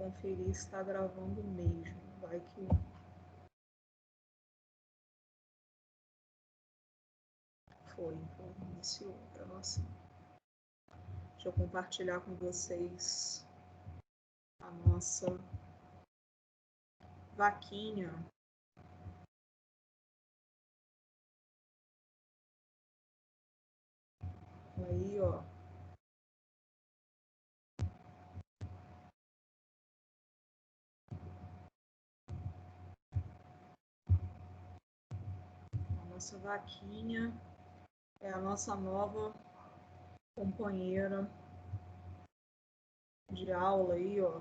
conferir se está gravando mesmo. Vai que... Foi, iniciou a gravação. Deixa eu compartilhar com vocês a nossa vaquinha. Aí, ó. A nossa vaquinha é a nossa nova companheira de aula aí, ó.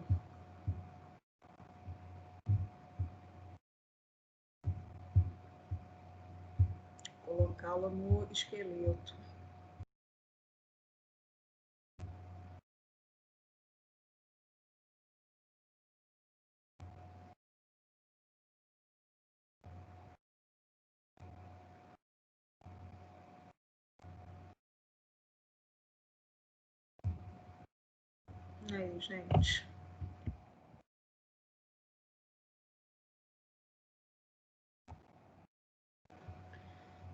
Colocá-la no esqueleto. Aí, gente.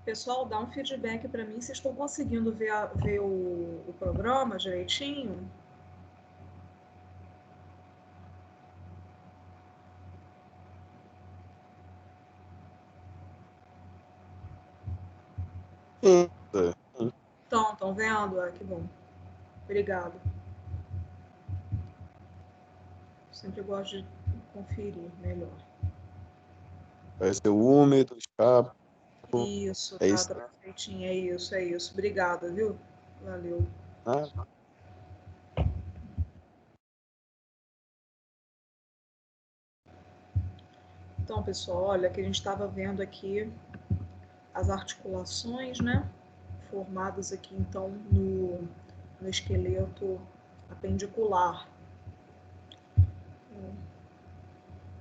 Pessoal, dá um feedback para mim se estão conseguindo ver o programa direitinho. Estão vendo? Ah, que bom. Obrigada. Sempre gosto de conferir melhor. Vai ser úmido, escapa. Isso, tá perfeitinho. É isso. Obrigada, viu? Valeu. Então, pessoal, olha que a gente estava vendo aqui as articulações, né? Formadas aqui, então, no esqueleto apendicular.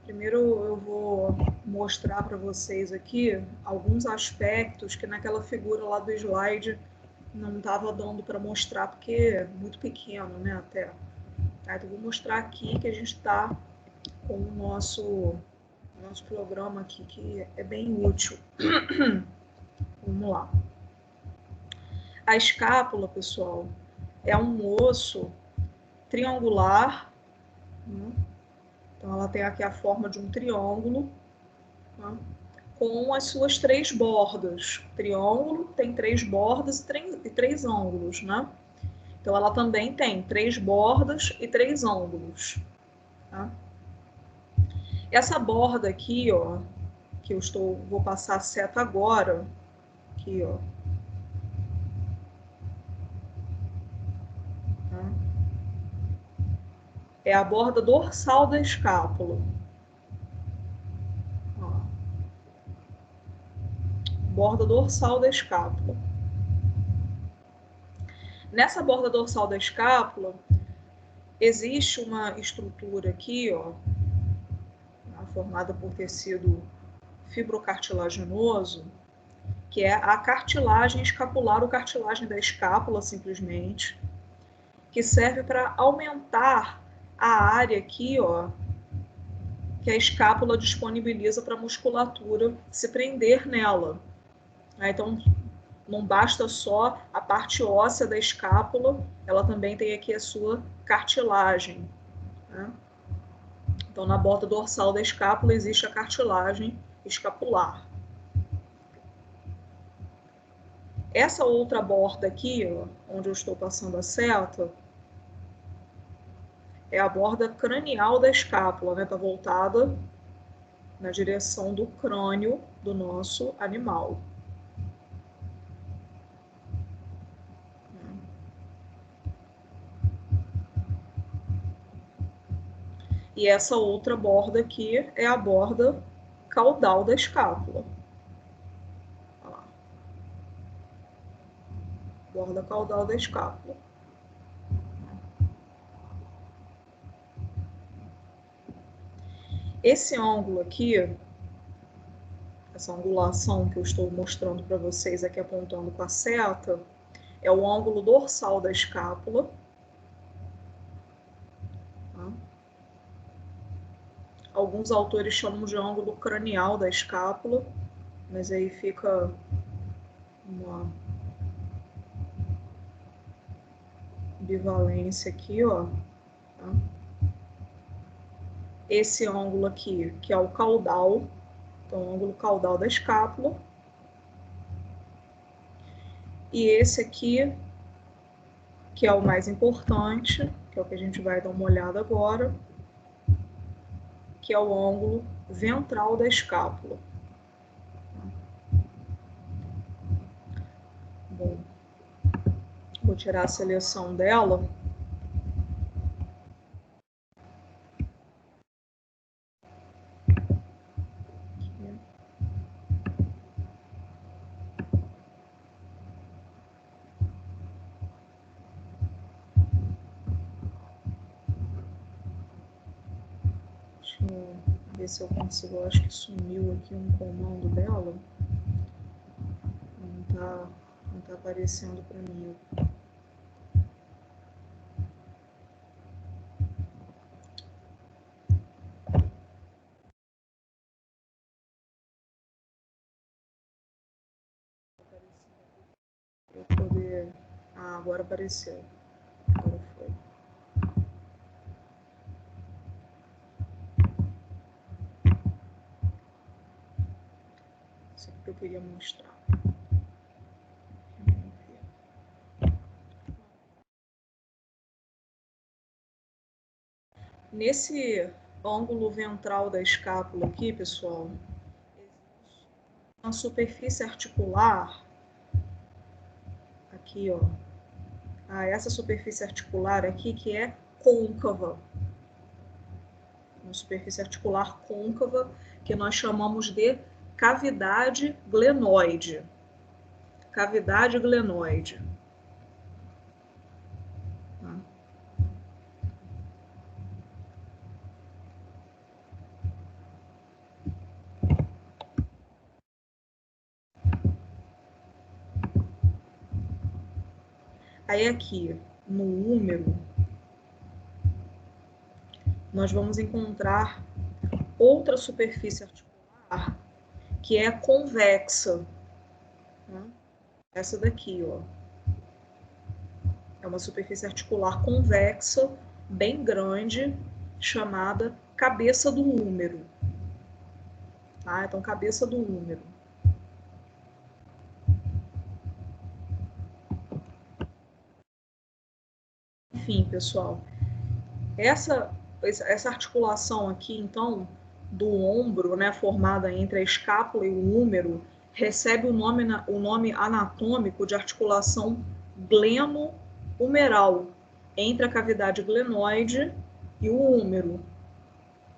Primeiro eu vou mostrar para vocês aqui alguns aspectos que naquela figura lá do slide não estava dando para mostrar porque é muito pequeno, né, até. Tá, então eu vou mostrar aqui que a gente está com o nosso programa aqui, que é bem útil. Vamos lá. A escápula, pessoal, é um osso triangular, né? Então ela tem aqui a forma de um triângulo, né? Com as suas três bordas. O triângulo tem três bordas e três ângulos, né? Então ela também tem três bordas e três ângulos. Tá? Essa borda aqui, ó, que vou passar a seta agora, aqui, ó. Tá? É a borda dorsal da escápula. Ó. Borda dorsal da escápula. Nessa borda dorsal da escápula, existe uma estrutura aqui, ó, formada por tecido fibrocartilaginoso, que é a cartilagem escapular, ou cartilagem da escápula, simplesmente, que serve para aumentar a área aqui, ó, que a escápula disponibiliza para a musculatura se prender nela. Então, não basta só a parte óssea da escápula, ela também tem aqui a sua cartilagem. Né? Então, na borda dorsal da escápula existe a cartilagem escapular. Essa outra borda aqui, ó, onde eu estou passando a seta, é a borda cranial da escápula, né? Está voltada na direção do crânio do nosso animal. E essa outra borda aqui é a borda caudal da escápula. Olha lá. Borda caudal da escápula. Esse ângulo aqui, essa angulação que eu estou mostrando para vocês aqui apontando com a seta, é o ângulo dorsal da escápula. Tá? alguns autores chamam de ângulo cranial da escápula, mas aí fica uma bivalência aqui, ó. Tá? Esse ângulo aqui, que é o caudal, então o ângulo caudal da escápula. E esse aqui, que é o mais importante, que é o que a gente vai dar uma olhada agora, que é o ângulo ventral da escápula. Bom, vou tirar a seleção dela. Deixa eu ver se eu consigo. Eu acho que sumiu aqui um comando dela. Não tá aparecendo para mim. Para poder. Ah, agora apareceu. Agora foi. Isso aqui que eu queria mostrar. Nesse ângulo ventral da escápula aqui, pessoal, existe uma superfície articular, aqui, ó. Essa superfície articular aqui que é côncava. Uma superfície articular côncava que nós chamamos de cavidade glenoide. Cavidade glenoide. Aí aqui, no húmero, nós vamos encontrar outra superfície articular que é convexa. Essa daqui, ó. É uma superfície articular convexa, bem grande, chamada cabeça do húmero. Tá? Então, cabeça do húmero. Enfim, pessoal, essa articulação aqui, então, do ombro, né, formada entre a escápula e o húmero, recebe o nome anatômico de articulação gleno-humeral, entre a cavidade glenoide e o húmero.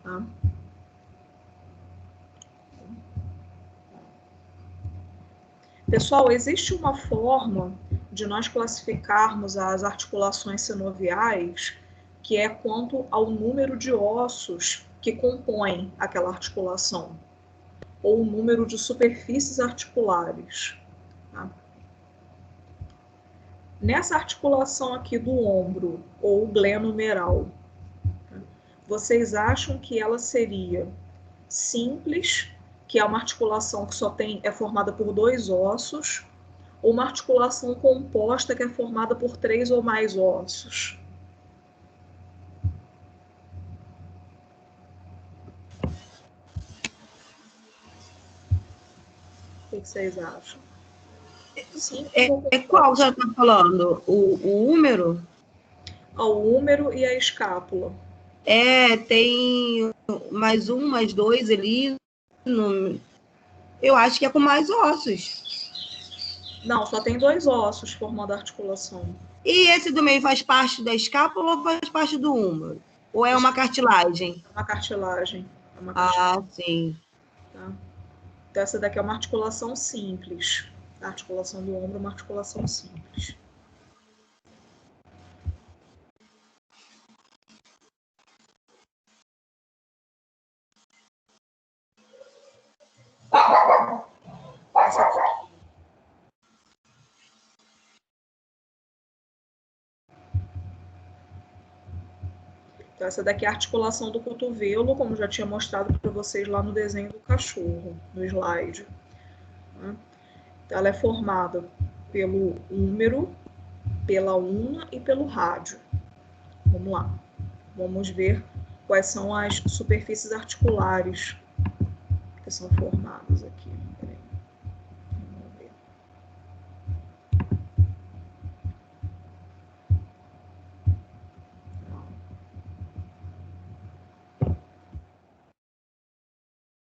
Tá? Pessoal, existe uma forma de nós classificarmos as articulações sinoviais que é quanto ao número de ossos que compõem aquela articulação, ou o número de superfícies articulares. Tá? Nessa articulação aqui do ombro, ou glenohumeral, vocês acham que ela seria simples, que é uma articulação que é formada por 2 ossos, ou uma articulação composta que é formada por 3 ou mais ossos? O que vocês acham? Qual já está falando? O húmero? O húmero e a escápula. Tem mais um, mais dois ali. Eu acho que é com mais ossos. Não, só tem 2 ossos formando a articulação. E esse do meio faz parte da escápula ou faz parte do húmero? Ou é uma cartilagem? É uma cartilagem. Sim. Tá? Então, essa daqui é uma articulação simples. A articulação do ombro é uma articulação simples. Essa aqui. Então, essa daqui é a articulação do cotovelo, como já tinha mostrado para vocês lá no desenho do cachorro, no slide. Né? Então, ela é formada pelo húmero, pela ulna e pelo rádio. Vamos lá. Vamos ver quais são as superfícies articulares que são formadas aqui. Peraí. Vamos ver.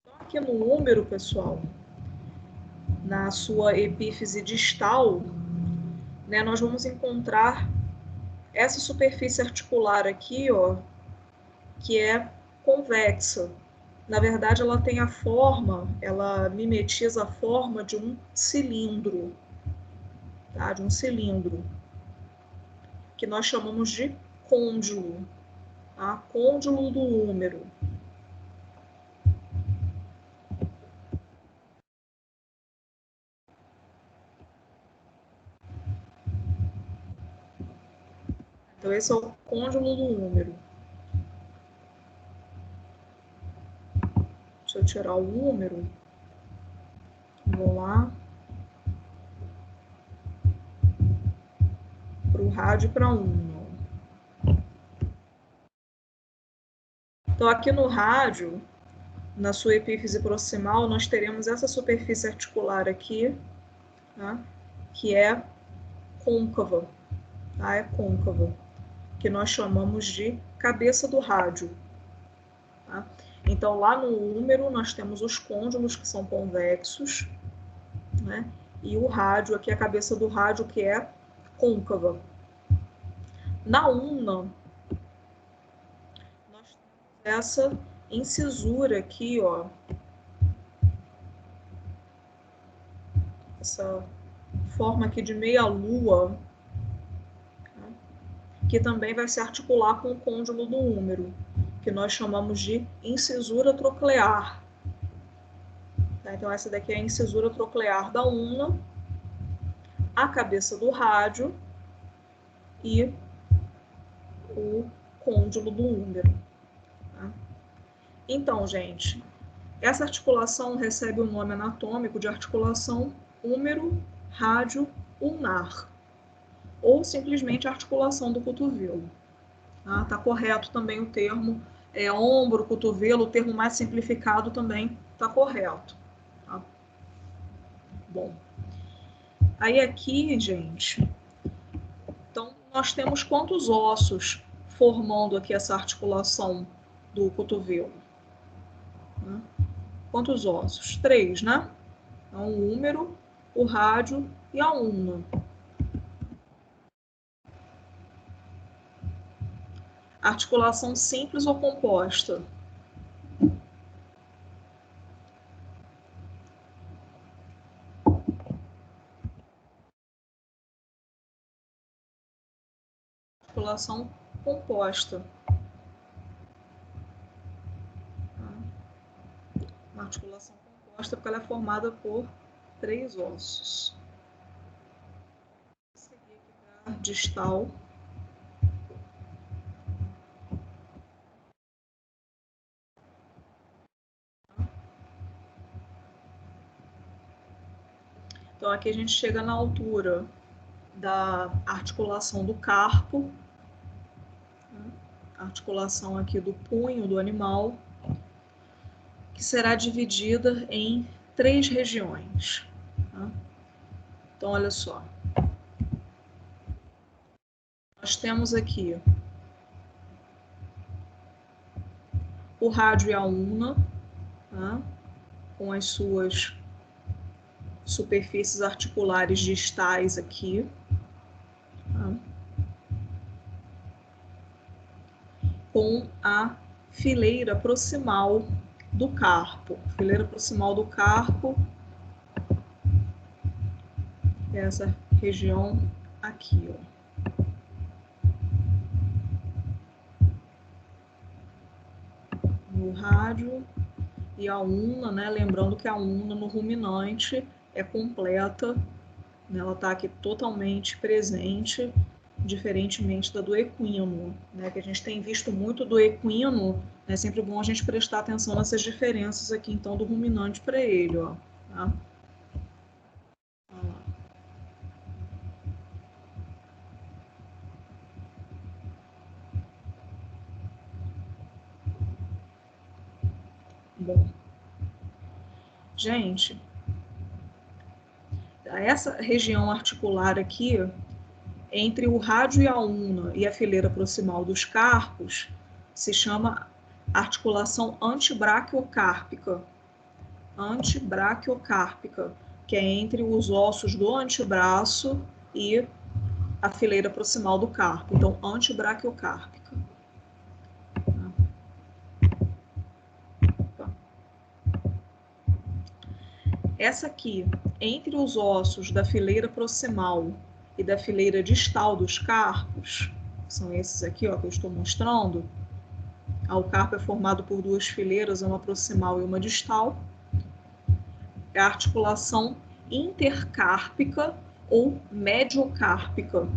Então, aqui no húmero, pessoal, na sua epífise distal, né, nós vamos encontrar essa superfície articular aqui, ó, que é convexa. Na verdade, ela tem a forma, ela mimetiza a forma de um cilindro, tá? De um cilindro, que nós chamamos de côndilo, tá? Côndilo do húmero. Então, esse é o côndilo do húmero. Deixa eu tirar o húmero. Vou lá. Para o rádio e para a ulna. Então, aqui no rádio, na sua epífise proximal, nós teremos essa superfície articular aqui, tá? Que é côncava, tá? É côncava, que nós chamamos de cabeça do rádio. Tá? Então, lá no húmero, nós temos os côndilos, que são convexos, né? E o rádio, aqui a cabeça do rádio, que é côncava. Na ulna, nós temos essa incisura aqui, ó. Essa forma aqui de meia-lua, tá? Que também vai se articular com o côndilo do húmero, que nós chamamos de incisura troclear. Tá? Então, essa daqui é a incisura troclear da ulna, a cabeça do rádio e o côndilo do húmero. Tá? Então, gente, essa articulação recebe o nome anatômico de articulação húmero-rádio ulnar, ou simplesmente articulação do cotovelo. Tá correto também o termo ombro, cotovelo, o termo mais simplificado também está correto. Tá? Bom, aí aqui, gente, então nós temos quantos ossos formando aqui essa articulação do cotovelo? Quantos ossos? 3, né? Então, o húmero, o rádio e a ulna. Articulação simples ou composta? Articulação composta. Uma articulação composta porque ela é formada por 3 ossos. Vou seguir aqui para a distal. Então, aqui a gente chega na altura da articulação do carpo, a articulação aqui do punho do animal, que será dividida em 3 regiões. Tá? Então, olha só. Nós temos aqui o rádio e a ulna, tá? Com as suas superfícies articulares distais aqui. Tá? Com a fileira proximal do carpo. Fileira proximal do carpo é essa região aqui, ó. No rádio e a ulna, né? Lembrando que a ulna no ruminante é completa, né? Ela está aqui totalmente presente diferentemente da do equino, né? Que a gente tem visto muito do equino, é sempre bom a gente prestar atenção nessas diferenças aqui, então, do ruminante para ele, ó, tá? Bom, gente, essa região articular aqui, entre o rádio e a ulna e a fileira proximal dos carpos, se chama articulação antibraquiocárpica. Antibraquiocárpica, que é entre os ossos do antebraço e a fileira proximal do carpo. Então, antibraquiocárpica. Essa aqui, entre os ossos da fileira proximal e da fileira distal dos carpos, são esses aqui, ó, que eu estou mostrando. O carpo é formado por duas fileiras, uma proximal e uma distal. É a articulação intercárpica ou mediocárpica.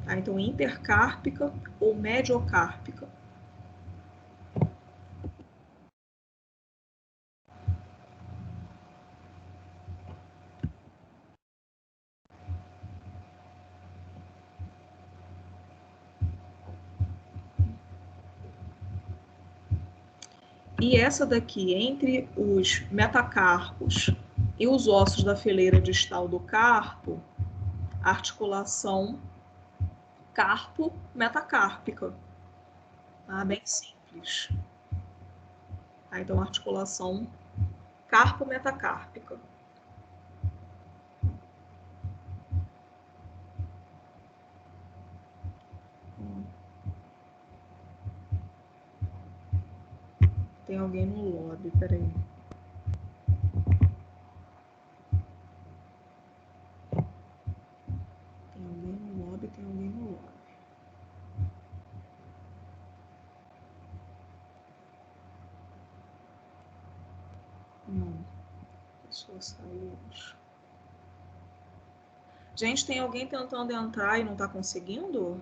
Tá? Então, intercárpica ou mediocárpica. E essa daqui, entre os metacarpos e os ossos da fileira distal do carpo, a articulação carpo-metacárpica. Tá? Bem simples. Tá? Então, articulação carpo-metacárpica. Tem alguém no lobby, peraí. Tem alguém no lobby, tem alguém no lobby. Não. A pessoa saiu. Gente, tem alguém tentando entrar e não tá conseguindo?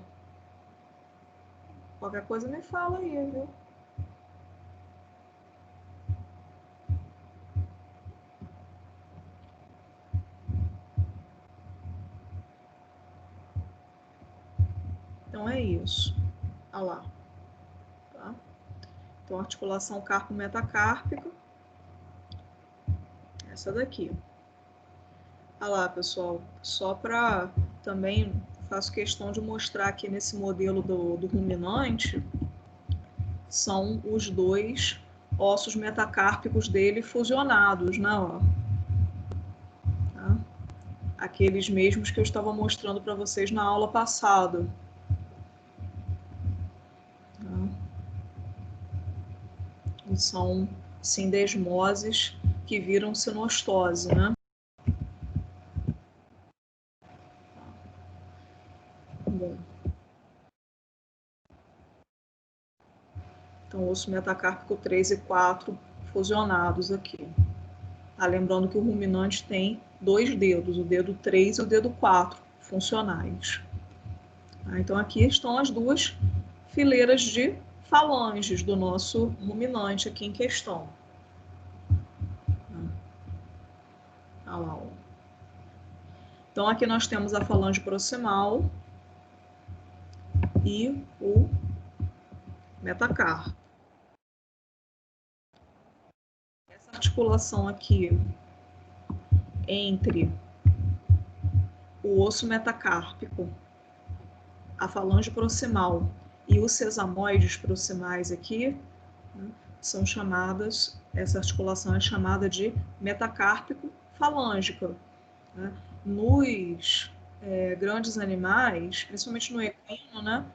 Qualquer coisa me fala aí, viu? Então é isso. Olha lá. Tá? Então, articulação carpo-metacárpica. Essa daqui. Olha lá, pessoal. Só para também faço questão de mostrar aqui nesse modelo do ruminante, são os dois ossos metacárpicos dele fusionados, né? Ó. Tá? Aqueles mesmos que eu estava mostrando para vocês na aula passada. Tá? E são sindesmoses que viram sinostose, né? Bom. Então, osso metacárpico 3 e 4 fusionados aqui. Tá? Lembrando que o ruminante tem dois dedos, o dedo 3 e o dedo 4, funcionais. Tá? Então, aqui estão as duas fileiras de falanges do nosso ruminante aqui em questão. Tá lá, ó. Então, aqui nós temos a falange proximal e o metacarpo. Essa articulação aqui entre o osso metacárpico, a falange proximal e os sesamoides proximais aqui, né, são chamadas, essa articulação é chamada de metacárpico falângica. Né? Nos grandes animais, principalmente no equino, né,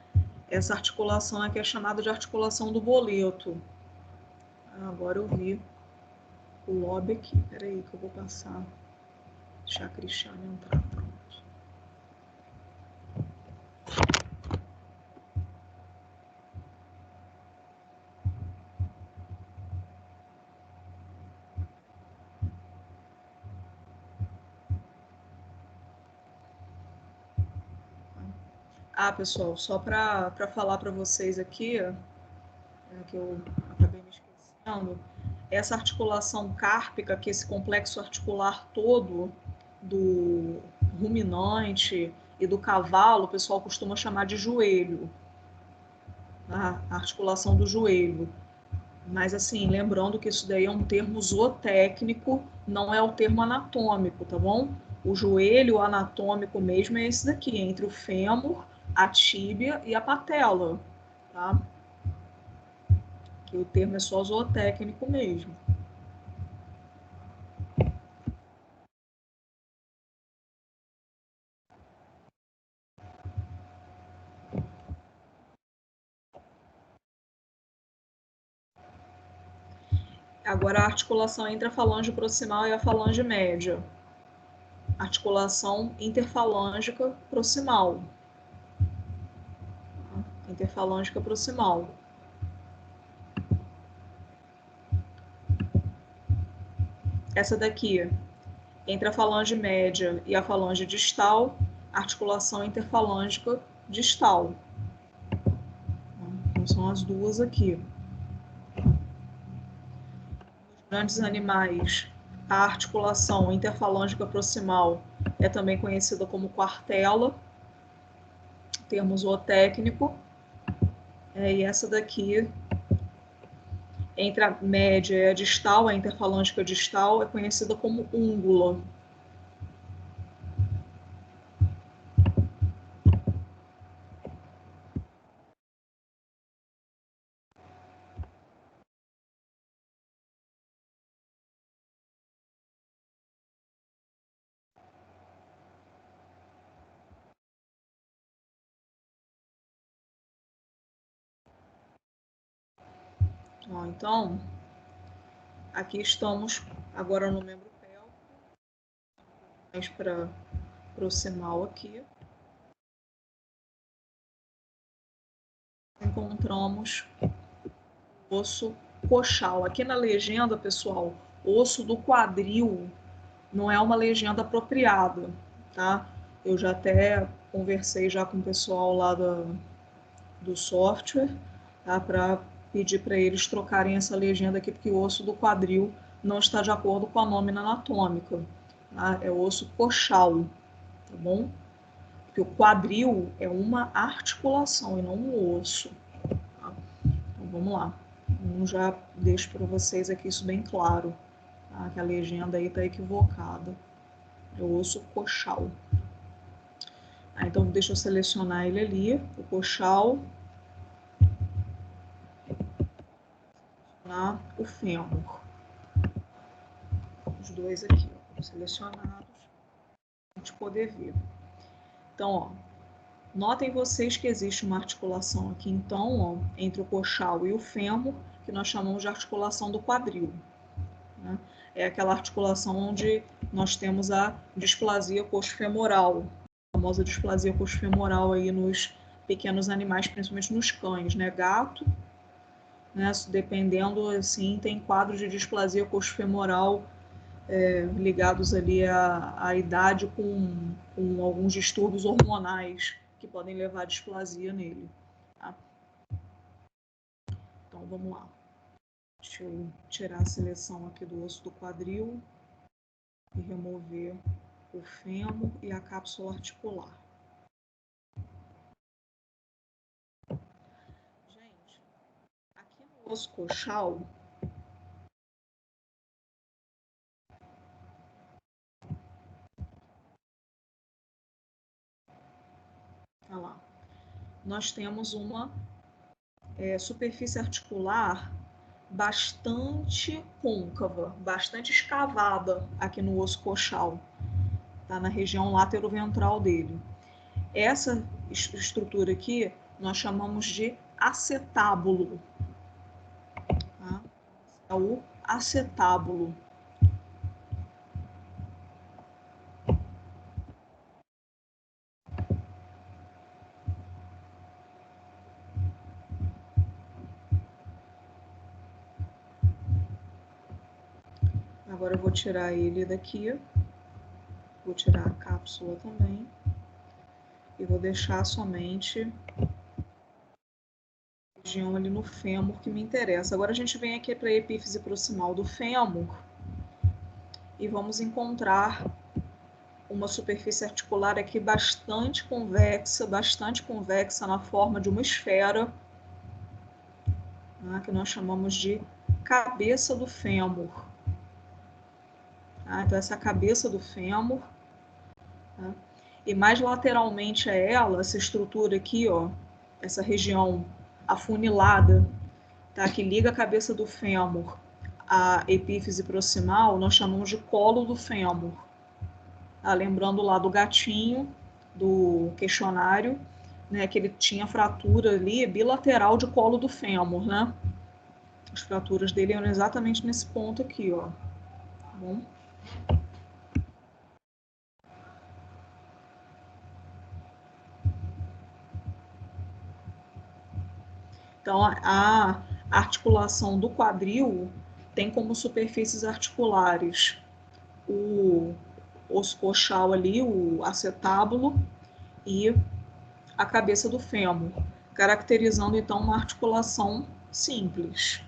essa articulação aqui é chamada de articulação do boleto. Agora eu vi o lobby aqui. Peraí que eu vou passar. Deixar a Cristiane entrar. Pronto. Pessoal, só para falar para vocês aqui, que eu acabei me esquecendo, essa articulação cárpica, que esse complexo articular todo do ruminante e do cavalo, o pessoal costuma chamar de joelho, a articulação do joelho. Mas, assim, lembrando que isso daí é um termo zootécnico, não é o termo anatômico, tá bom? O joelho anatômico mesmo é esse daqui, entre o fêmur, a tíbia e a patela, tá? Que o termo é só zootécnico mesmo. Agora, a articulação entre a falange proximal e a falange média. Articulação interfalângica proximal. Interfalângica proximal. Essa daqui, entre a falange média e a falange distal, articulação interfalângica distal. Então, são as duas aqui. Nos grandes animais, a articulação interfalângica proximal é também conhecida como quartela, termo zootécnico. E essa daqui, entre a média e a distal, a interfalângica distal, é conhecida como úngula. Então, aqui estamos agora no membro pélvico, mais para proximal aqui. Encontramos o osso coxal. Aqui na legenda, pessoal, osso do quadril não é uma legenda apropriada, tá? Eu já até conversei já com o pessoal lá do software, tá? Para pedir para eles trocarem essa legenda aqui, porque o osso do quadril não está de acordo com a nómina anatômica, tá? É o osso coxal, tá bom? Porque o quadril é uma articulação e não um osso, tá? Então vamos lá. Eu já deixo para vocês aqui isso bem claro, tá? Que a legenda aí está equivocada. É o osso coxal. Então deixa eu selecionar ele ali, o coxal, o fêmur. Os dois aqui, ó, selecionados, para a gente poder ver. Então, ó, notem vocês que existe uma articulação aqui, então, ó, entre o coxal e o fêmur, que nós chamamos de articulação do quadril, né? É aquela articulação onde nós temos a displasia coxofemoral, a famosa displasia coxofemoral aí nos pequenos animais, principalmente nos cães, né? Gato, né? Dependendo, assim, tem quadros de displasia coxofemoral ligados ali à idade com alguns distúrbios hormonais que podem levar à displasia nele. Tá? Então, vamos lá. Deixa eu tirar a seleção aqui do osso do quadril e remover o fêmur e a cápsula articular. Gente, aqui no osso coxal, olha lá, nós temos uma superfície articular bastante côncava, bastante escavada aqui no osso coxal, tá? Na região lateroventral dele. Essa estrutura aqui nós chamamos de acetábulo. Tá? É o acetábulo. Agora eu vou tirar ele daqui. Vou tirar a cápsula também. e vou deixar somente a região ali no fêmur que me interessa. Agora a gente vem aqui para a epífise proximal do fêmur e vamos encontrar uma superfície articular aqui bastante convexa na forma de uma esfera, né, que nós chamamos de cabeça do fêmur. Tá? Então, essa é a cabeça do fêmur. Tá? E mais lateralmente a ela, essa estrutura aqui, ó, essa região afunilada, tá, que liga a cabeça do fêmur à epífise proximal, nós chamamos de colo do fêmur. Tá? Lembrando lá do gatinho, do questionário, né, que ele tinha fratura ali bilateral de colo do fêmur, né? As fraturas dele eram exatamente nesse ponto aqui, ó. Tá bom? Então, a articulação do quadril tem como superfícies articulares o osso coxal ali, o acetábulo e a cabeça do fêmur, caracterizando então uma articulação simples.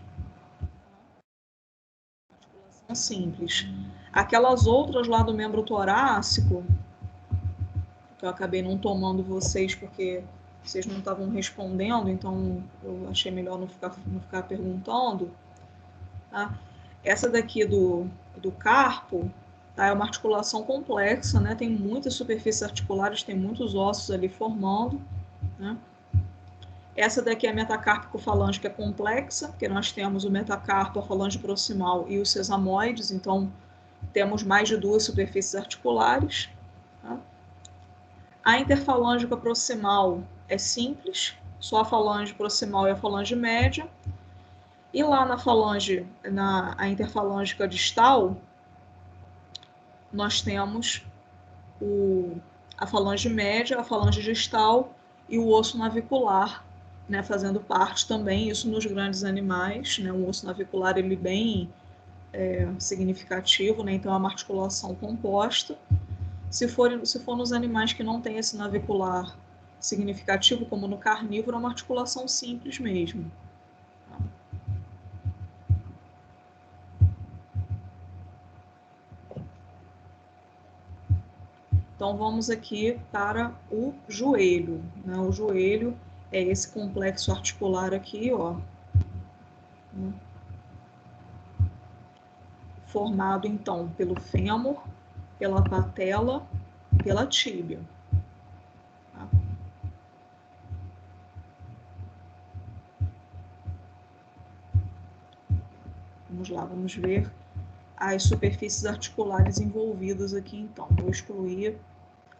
Aquelas outras lá do membro torácico, que eu acabei não tomando vocês porque vocês não estavam respondendo, então eu achei melhor não ficar perguntando. Tá? Essa daqui do carpo, tá? É uma articulação complexa, né? Tem muitas superfícies articulares, tem muitos ossos ali formando, né? Essa daqui é a metacárpico-falange, que é complexa, porque nós temos o metacarpo, a falange proximal e os sesamoides, então temos mais de 2 superfícies articulares. Tá? A interfalângica proximal é simples, só a falange proximal e a falange média. E lá na falange, a interfalângica distal, nós temos a falange média, a falange distal e o osso navicular, né, fazendo parte também, isso nos grandes animais, né, o osso navicular ele bem significativo, né, então é uma articulação composta. Se for nos animais que não tem esse navicular significativo, como no carnívoro, é uma articulação simples mesmo. Então, vamos aqui para o joelho. Né? O joelho é esse complexo articular aqui, ó, formado, então, pelo fêmur, pela patela e pela tíbia. Tá? Vamos lá, vamos ver as superfícies articulares envolvidas aqui, então. Vou excluir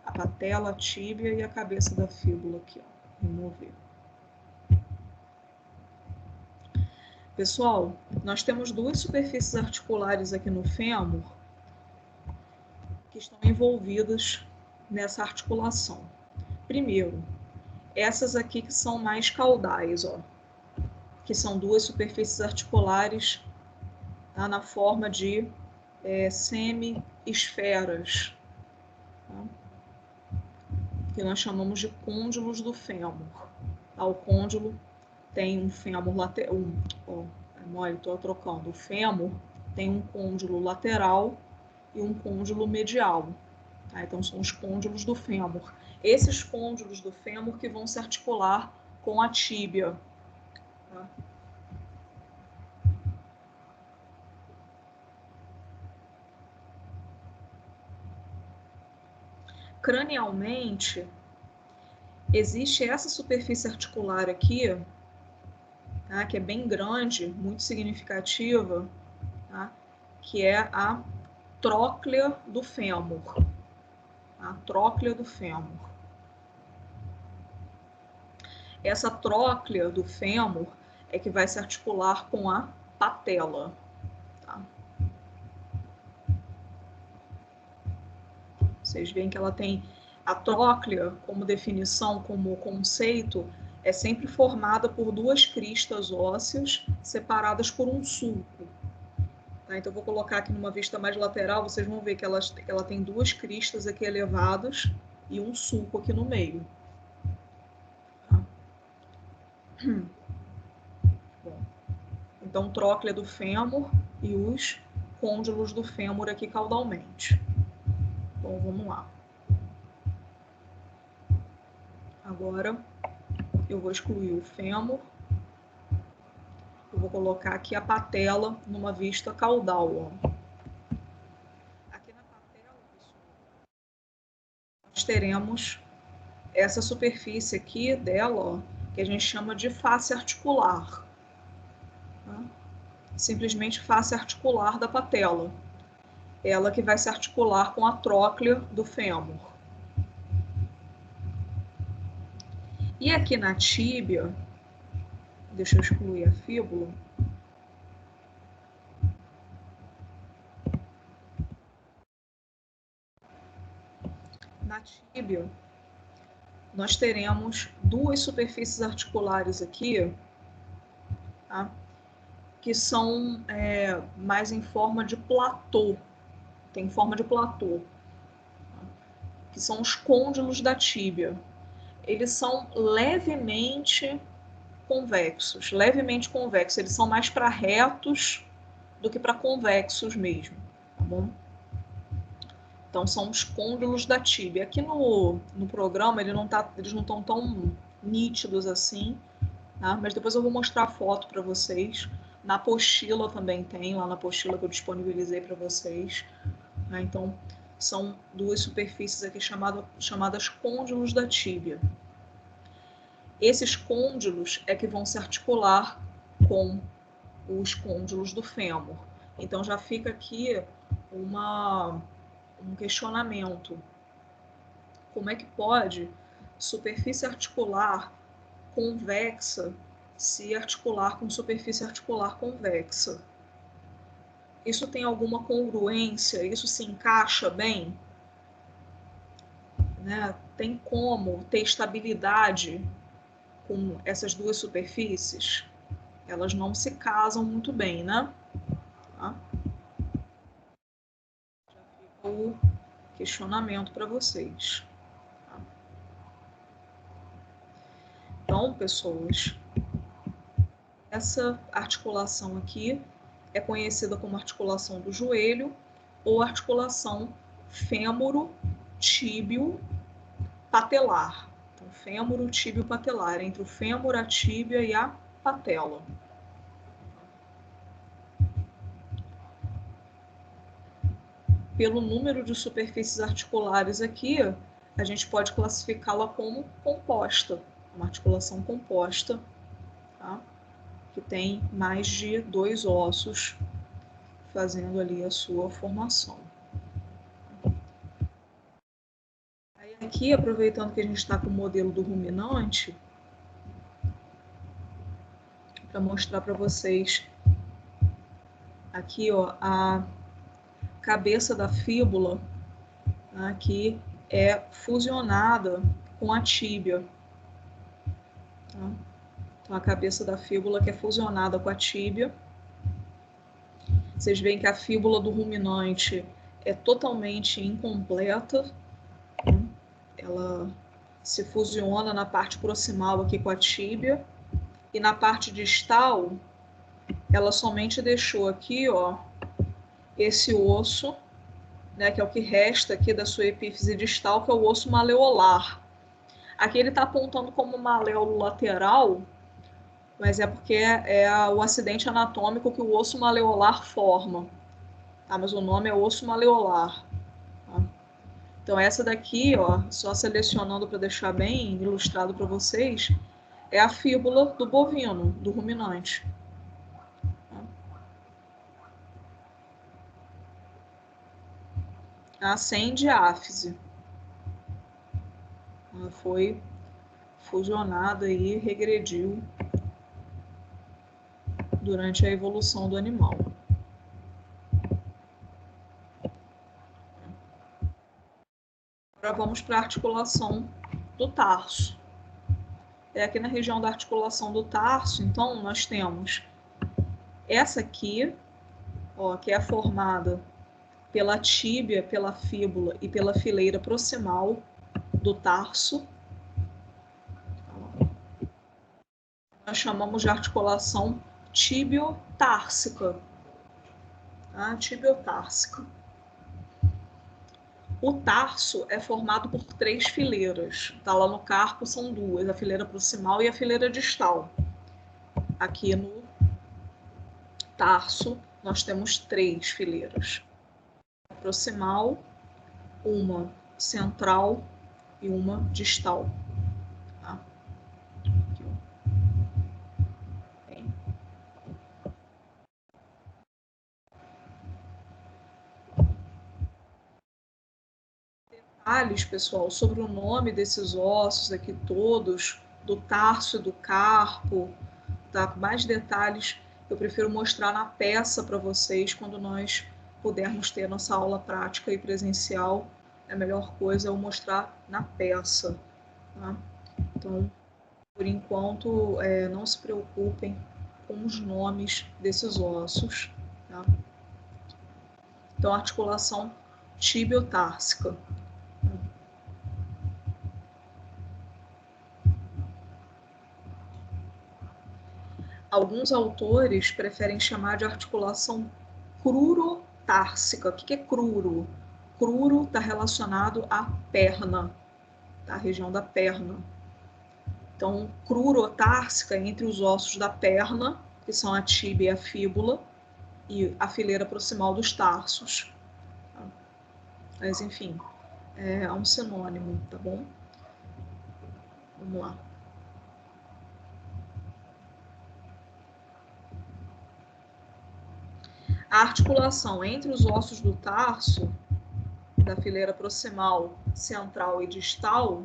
a patela, a tíbia e a cabeça da fíbula aqui, ó. Remover. Pessoal, nós temos 2 superfícies articulares aqui no fêmur que estão envolvidas nessa articulação. Primeiro, essas aqui que são mais caudais, ó, que são 2 superfícies articulares, tá, na forma de semi-esferas, tá, que nós chamamos de côndilos do fêmur. Tá, o côndilo tem um fêmur lateral, estou trocando, o fêmur tem um côndilo lateral e um côndilo medial. Tá? Então, são os côndilos do fêmur. Esses côndilos do fêmur que vão se articular com a tíbia. Tá? Cranialmente, existe essa superfície articular aqui, tá? Que é bem grande, muito significativa, tá? Que é a tróclea do fêmur. A tróclea do fêmur. Essa tróclea do fêmur é que vai se articular com a patela. Tá? Vocês veem que ela tem a tróclea como definição, como conceito, é sempre formada por 2 cristas ósseas separadas por um sulco. Tá? Então, eu vou colocar aqui numa vista mais lateral, vocês vão ver que ela tem 2 cristas aqui elevadas e um sulco aqui no meio. Bom, então, tróclea do fêmur e os côndilos do fêmur aqui caudalmente. Bom, vamos lá. Agora, eu vou excluir o fêmur. Eu vou colocar aqui a patela numa vista caudal, ó. Aqui na patela, pessoal, nós teremos essa superfície aqui dela, ó, que a gente chama de face articular. Tá? Simplesmente face articular da patela. Ela que vai se articular com a tróclea do fêmur. E aqui na tíbia, deixa eu excluir a fíbula. Na tíbia, nós teremos duas superfícies articulares aqui, tá? Que são mais em forma de platô. Tem forma de platô. Tá? Que são os côndilos da tíbia. Eles são levemente convexos. Eles são mais para retos do que para convexos mesmo, tá bom? Então, são os côndilos da tíbia. Aqui no programa, eles não estão tão nítidos assim, tá? Mas depois eu vou mostrar a foto para vocês. Na apostila também tem, lá na apostila que eu disponibilizei para vocês. Tá? Então, são duas superfícies aqui chamadas côndilos da tíbia. Esses côndilos é que vão se articular com os côndilos do fêmur. Então, já fica aqui um questionamento. Como é que pode superfície articular convexa se articular com superfície articular convexa? Isso tem alguma congruência? Isso se encaixa bem? Né? Tem como ter estabilidade com essas duas superfícies? Elas não se casam muito bem, né? Tá? Já fica o questionamento para vocês. Tá? Então, pessoas, essa articulação aqui é conhecida como articulação do joelho ou articulação fêmuro-tíbio-patelar. Então, fêmuro-tíbio-patelar, entre o fêmur, a tíbia e a patela. Pelo número de superfícies articulares aqui, a gente pode classificá-la como composta, uma articulação composta, tá? Que tem mais de 2 ossos fazendo ali a sua formação. Aí aqui, aproveitando que a gente está com o modelo do ruminante, para mostrar para vocês aqui, ó, a cabeça da fíbula, tá, que é fusionada com a tíbia. Tá? Então, a cabeça da fíbula que é fusionada com a tíbia. Vocês veem que a fíbula do ruminante é totalmente incompleta. Né? Ela se fusiona na parte proximal aqui com a tíbia. E na parte distal, ela somente deixou aqui, ó, esse osso, né, que é o que resta aqui da sua epífise distal, que é o osso maleolar. Aqui ele está apontando como maléolo lateral, mas é porque é o acidente anatômico que o osso maleolar forma. Tá? Mas o nome é osso maleolar. Tá? Então essa daqui, ó, só selecionando para deixar bem ilustrado para vocês, é a fíbula do bovino, do ruminante. A diáfise. Ela foi fusionada e regrediu durante a evolução do animal. Agora vamos para a articulação do tarso. Aqui na região da articulação do tarso, então, nós temos essa aqui, ó, que é formada pela tíbia, pela fíbula e pela fileira proximal do tarso. nós chamamos de articulação tibiotársica. Tá? Tibiotársica. O tarso é formado por 3 fileiras. Tá? Lá no carpo são 2, a fileira proximal e a fileira distal. Aqui no tarso nós temos 3 fileiras. Proximal, uma central e uma distal. Tá? Detalhes, pessoal, sobre o nome desses ossos aqui todos, do tarso e do carpo, tá? Com mais detalhes, eu prefiro mostrar na peça para vocês quando nós pudermos ter nossa aula prática e presencial. A melhor coisa é eu mostrar na peça. Tá? Então, por enquanto, não se preocupem com os nomes desses ossos. Tá? Então, articulação tibiotársica. Alguns autores preferem chamar de articulação crurotársica. O que é cruro? Cruro está relacionado à perna, tá? A região da perna. Então, crurotársica entre os ossos da perna, que são a tíbia e a fíbula, e a fileira proximal dos tarsos. Tá? Mas, enfim, é um sinônimo, tá bom? Vamos lá. A articulação entre os ossos do tarso, da fileira proximal, central e distal,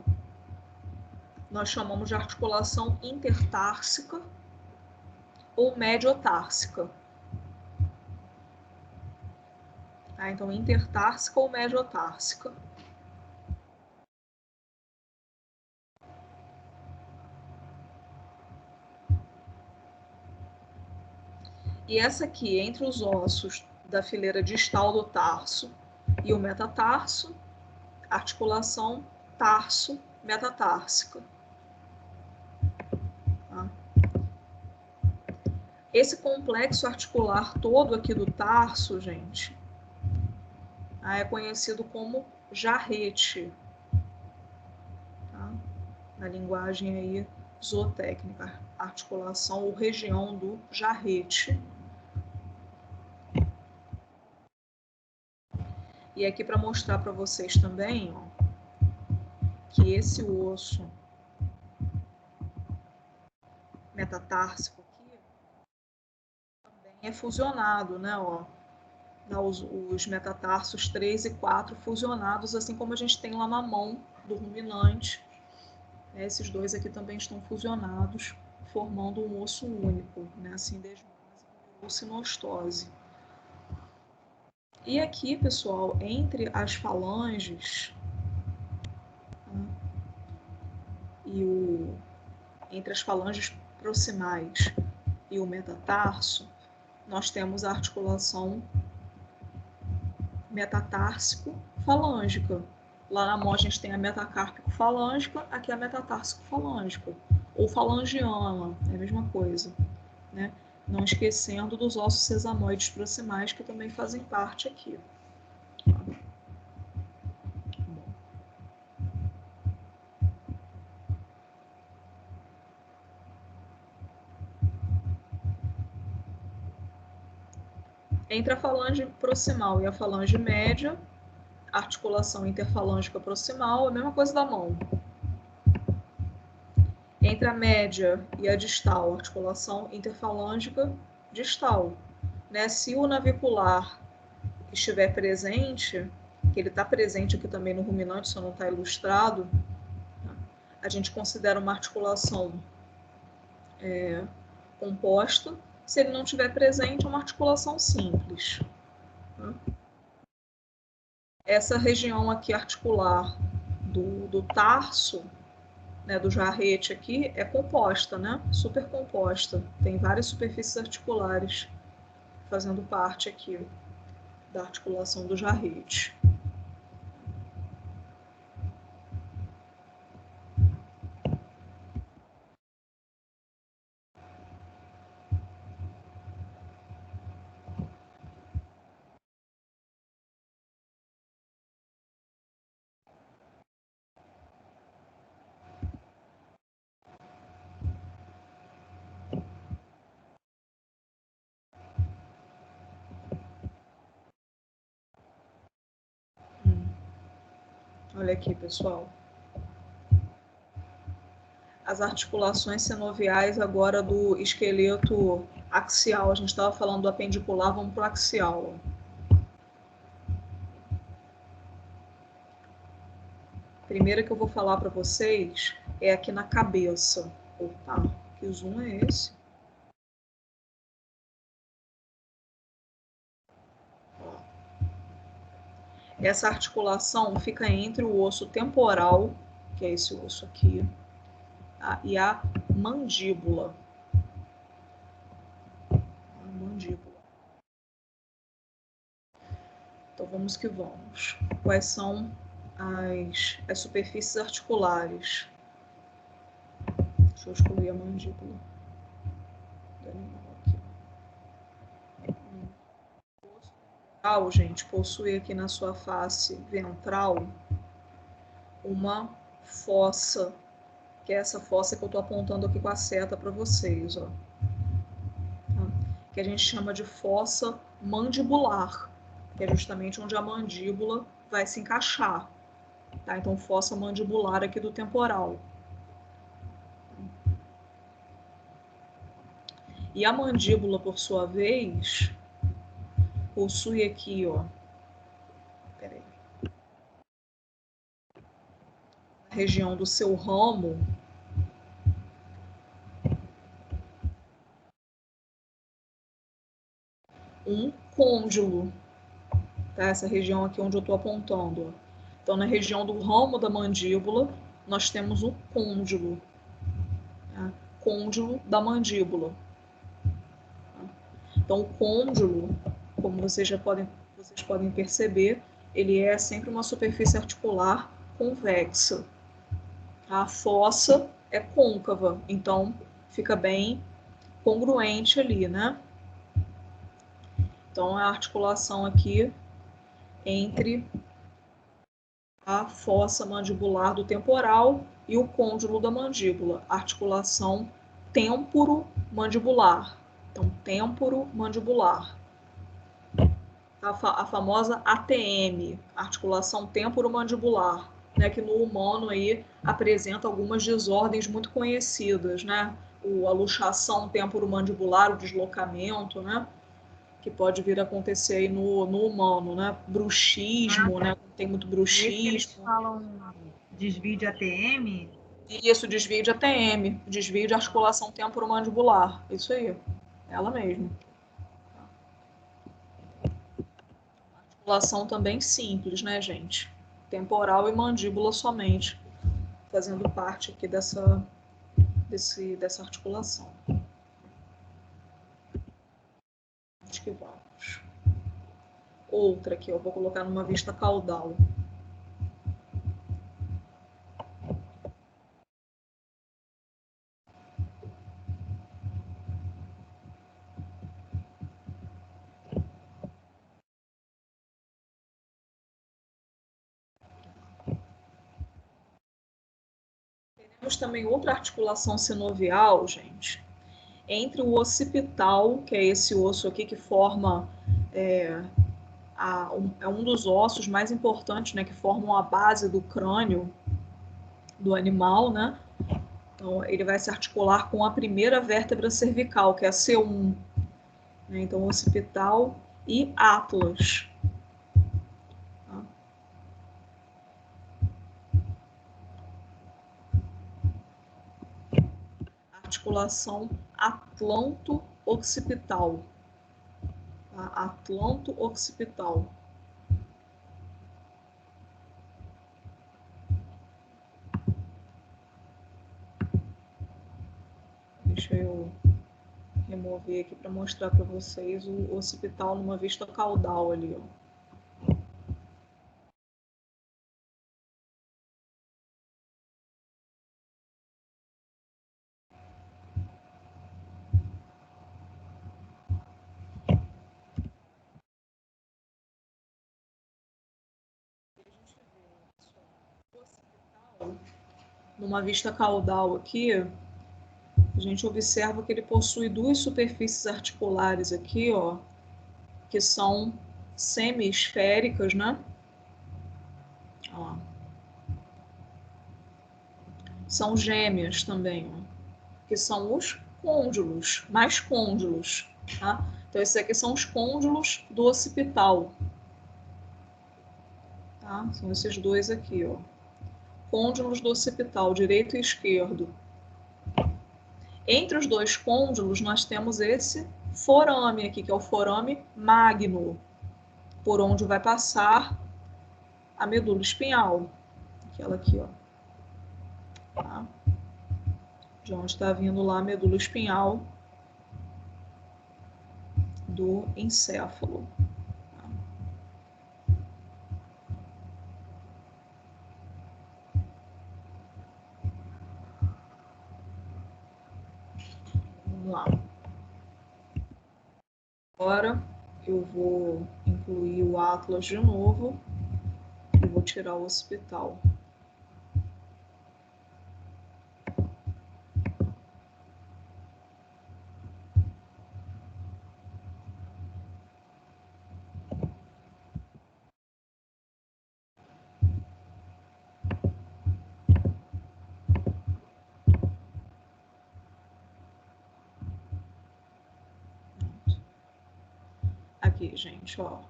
nós chamamos de articulação intertársica ou mediotársica. Tá? Então, intertársica ou mediotársica. E essa aqui, entre os ossos da fileira distal do tarso e o metatarso, articulação tarso-metatársica. Tá? Esse complexo articular todo aqui do tarso, gente, é conhecido como jarrete. Tá? Na linguagem aí zootécnica, articulação ou região do jarrete. E aqui para mostrar para vocês também, ó, que esse osso metatársico aqui também é fusionado, né? Ó, os metatarsos 3 e 4 fusionados, assim como a gente tem lá na mão do ruminante. Esses dois aqui também estão fusionados, formando um osso único, né? A sindesmose ou sinostose. E aqui, pessoal, entre as falanges, né, entre as falanges proximais e o metatarso, nós temos a articulação metatársico-falângica. Lá na mão a gente tem a metacárpico-falângica, aqui a metatársico-falângica, ou falangiana, é a mesma coisa, né? Não esquecendo dos ossos sesamoides proximais, que também fazem parte aqui. Entre a falange proximal e a falange média, articulação interfalângica proximal, a mesma coisa da mão. Entre a média e a distal, articulação interfalângica distal. Né? Se o navicular estiver presente, que ele está presente aqui também no ruminante, só não está ilustrado, a gente considera uma articulação composta. Se ele não estiver presente, é uma articulação simples. Essa região aqui articular do tarso, né, do jarrete aqui, é composta, né? Super composta. Tem várias superfícies articulares fazendo parte aqui da articulação do jarrete. Olha aqui, pessoal. As articulações sinoviais agora do esqueleto axial. A gente estava falando do apendicular, vamos para o axial. A primeira que eu vou falar para vocês é aqui na cabeça. Opa, que zoom é esse? Essa articulação fica entre o osso temporal, que é esse osso aqui, tá? E a mandíbula. A mandíbula. Então vamos que vamos. Quais são as superfícies articulares? Deixa eu excluir a mandíbula do animal aqui. O osso temporal, gente, possui aqui na sua face ventral uma fossa, que é essa fossa que eu estou apontando aqui com a seta para vocês, ó. Que a gente chama de fossa mandibular, que é justamente onde a mandíbula vai se encaixar. Tá? Então, fossa mandibular aqui do temporal. E a mandíbula, por sua vez, possui aqui, ó, peraí, na região do seu ramo, um côndilo, tá? Essa região aqui onde eu estou apontando. Ó. Então, na região do ramo da mandíbula, nós temos o côndilo, tá? Côndilo da mandíbula. Então, o côndilo, como vocês podem perceber, ele é sempre uma superfície articular convexa. A fossa é côncava, então fica bem congruente ali, né? Então, a articulação aqui entre a fossa mandibular do temporal e o côndilo da mandíbula, articulação temporo-mandibular. Então, temporo-mandibular. A famosa ATM, articulação temporomandibular, né, que no humano aí apresenta algumas desordens muito conhecidas, né? A luxação temporomandibular, o deslocamento, né? Que pode vir a acontecer aí no humano, né? Bruxismo, né? Tem muito bruxismo. Eles falam desvio de ATM? Isso, desvio de ATM, desvio de articulação temporomandibular. Isso aí, ela mesma. Articulação também simples, né, gente? Temporal e mandíbula somente, fazendo parte aqui dessa articulação. Acho que vamos. Outra aqui, eu vou colocar numa vista caudal. Temos também outra articulação sinovial, gente, entre o occipital, que é esse osso aqui que forma é um dos ossos mais importantes, né, que formam a base do crânio do animal, né? Então, ele vai se articular com a primeira vértebra cervical, que é a C1. Né? Então, occipital e atlas. Tá? Articulação atlanto-occipital. Tá? Atlanto-occipital. Deixa eu remover aqui para mostrar para vocês o occipital numa vista caudal ali, ó. Numa vista caudal aqui, a gente observa que ele possui duas superfícies articulares aqui, ó, que são semi-esféricas, né? Ó. são gêmeas também, ó, que são os côndilos, mais côndilos, tá? Então, esses aqui são os côndilos do occipital, tá? São esses dois aqui, ó. Côndilos do occipital, direito e esquerdo. Entre os dois côndilos, nós temos esse forame aqui, que é o forame magno, por onde vai passar a medula espinhal. Aquela aqui, ó. Tá? De onde está vindo lá a medula espinhal do encéfalo. Vamos lá. Agora eu vou incluir o atlas de novo e vou tirar o occipital. Aqui, gente, ó.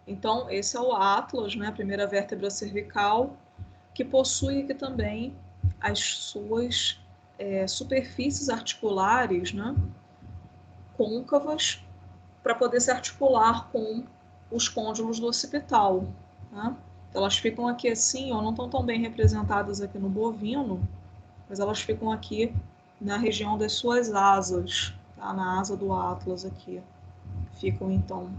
Então, esse é o atlas, né, a primeira vértebra cervical, que possui aqui também as suas superfícies articulares, né, côncavas, para poder se articular com os côndilos do occipital. Né? Elas ficam aqui assim, ó, não estão tão bem representadas aqui no bovino, mas elas ficam aqui na região das suas asas, tá? Na asa do atlas aqui. Ficam, então,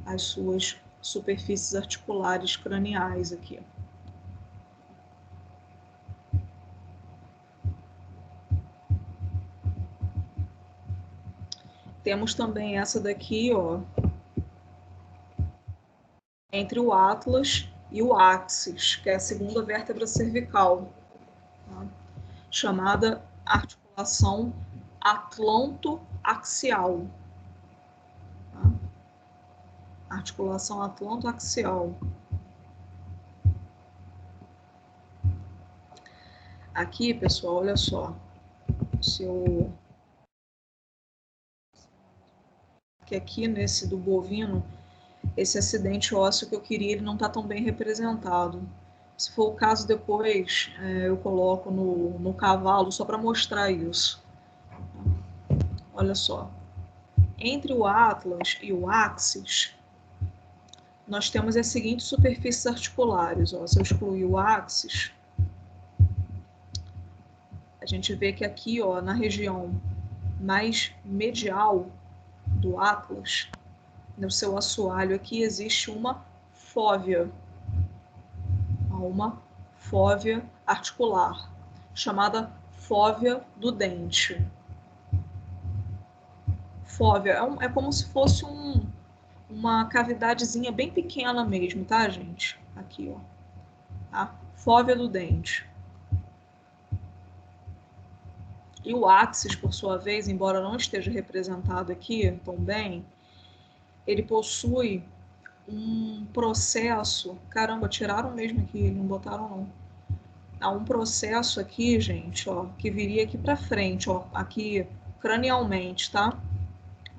as suas superfícies articulares craniais aqui. Temos também essa daqui, ó, entre o atlas e o axis, que é a segunda vértebra cervical, tá? Chamada articulação atlanto-axial. Tá? Articulação atlanto-axial. Aqui, pessoal, olha só. Que aqui nesse do bovino, esse acidente ósseo que eu queria, ele não está tão bem representado. Se for o caso, depois eu coloco no cavalo só para mostrar isso. Olha só. Entre o atlas e o axis, nós temos as seguintes superfícies articulares. Ó. Se eu excluir o axis, a gente vê que aqui, ó, na região mais medial do atlas, no seu assoalho aqui, existe uma fóvea. Uma fóvea articular, chamada fóvea do dente. Fóvea é como se fosse uma cavidadezinha bem pequena mesmo, tá, gente? Aqui, ó. Tá? Fóvea do dente. E o axis, por sua vez, embora não esteja representado aqui tão bem, ele possui um processo... Caramba, tiraram mesmo aqui, não botaram não. Há um processo aqui, gente, ó, que viria aqui para frente, ó, aqui cranialmente, tá?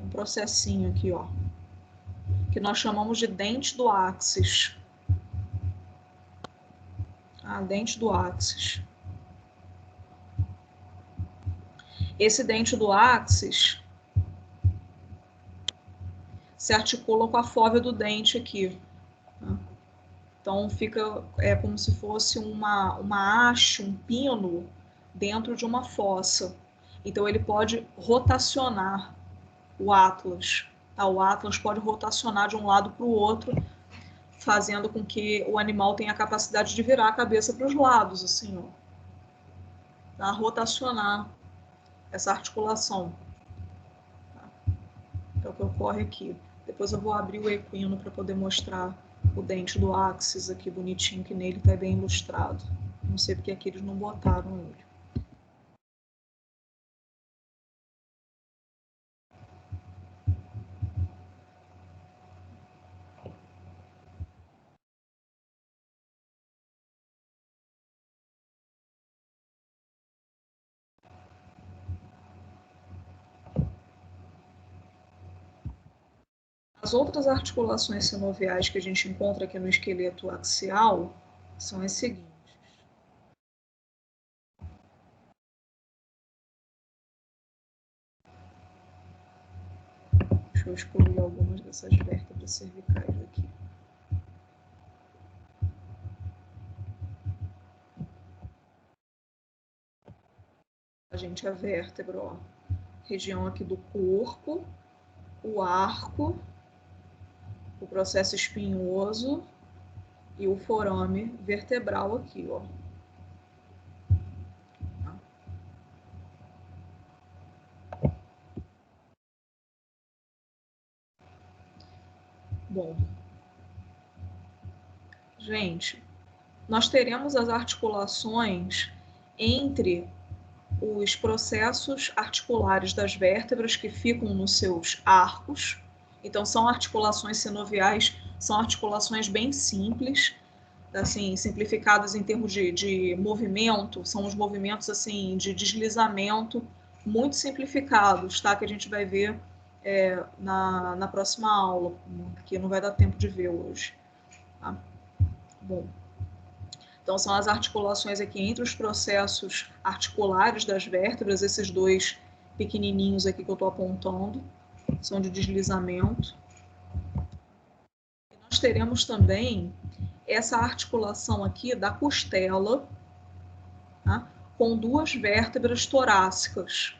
Um processinho aqui, ó, que nós chamamos de dente do axis. Ah, dente do axis. Esse dente do axis se articula com a fóvea do dente aqui. Tá? Então fica como se fosse uma haste, um pino dentro de uma fossa. Então ele pode rotacionar o atlas. Tá? O atlas pode rotacionar de um lado para o outro, fazendo com que o animal tenha a capacidade de virar a cabeça para os lados, assim, ó. Tá? Rotacionar essa articulação. Tá? É o que ocorre aqui. Depois eu vou abrir o equino para poder mostrar o dente do axis aqui bonitinho, que nele está bem ilustrado. Não sei porque aqui eles não botaram ele. As outras articulações sinoviais que a gente encontra aqui no esqueleto axial são as seguintes. Deixa eu excluir algumas dessas vértebras cervicais aqui. A gente, a vértebra, ó, região aqui do corpo, o arco, o processo espinhoso e o forame vertebral aqui, ó. Bom, gente, nós teremos as articulações entre os processos articulares das vértebras que ficam nos seus arcos. Então, são articulações sinoviais, são articulações bem simples, assim, simplificadas em termos de movimento, são os movimentos assim de deslizamento muito simplificados, tá? Que a gente vai ver na próxima aula, que não vai dar tempo de ver hoje. Tá? Bom, então são as articulações aqui entre os processos articulares das vértebras, esses dois pequenininhos aqui que eu estou apontando, são de deslizamento. E nós teremos também essa articulação aqui da costela, tá? Com duas vértebras torácicas.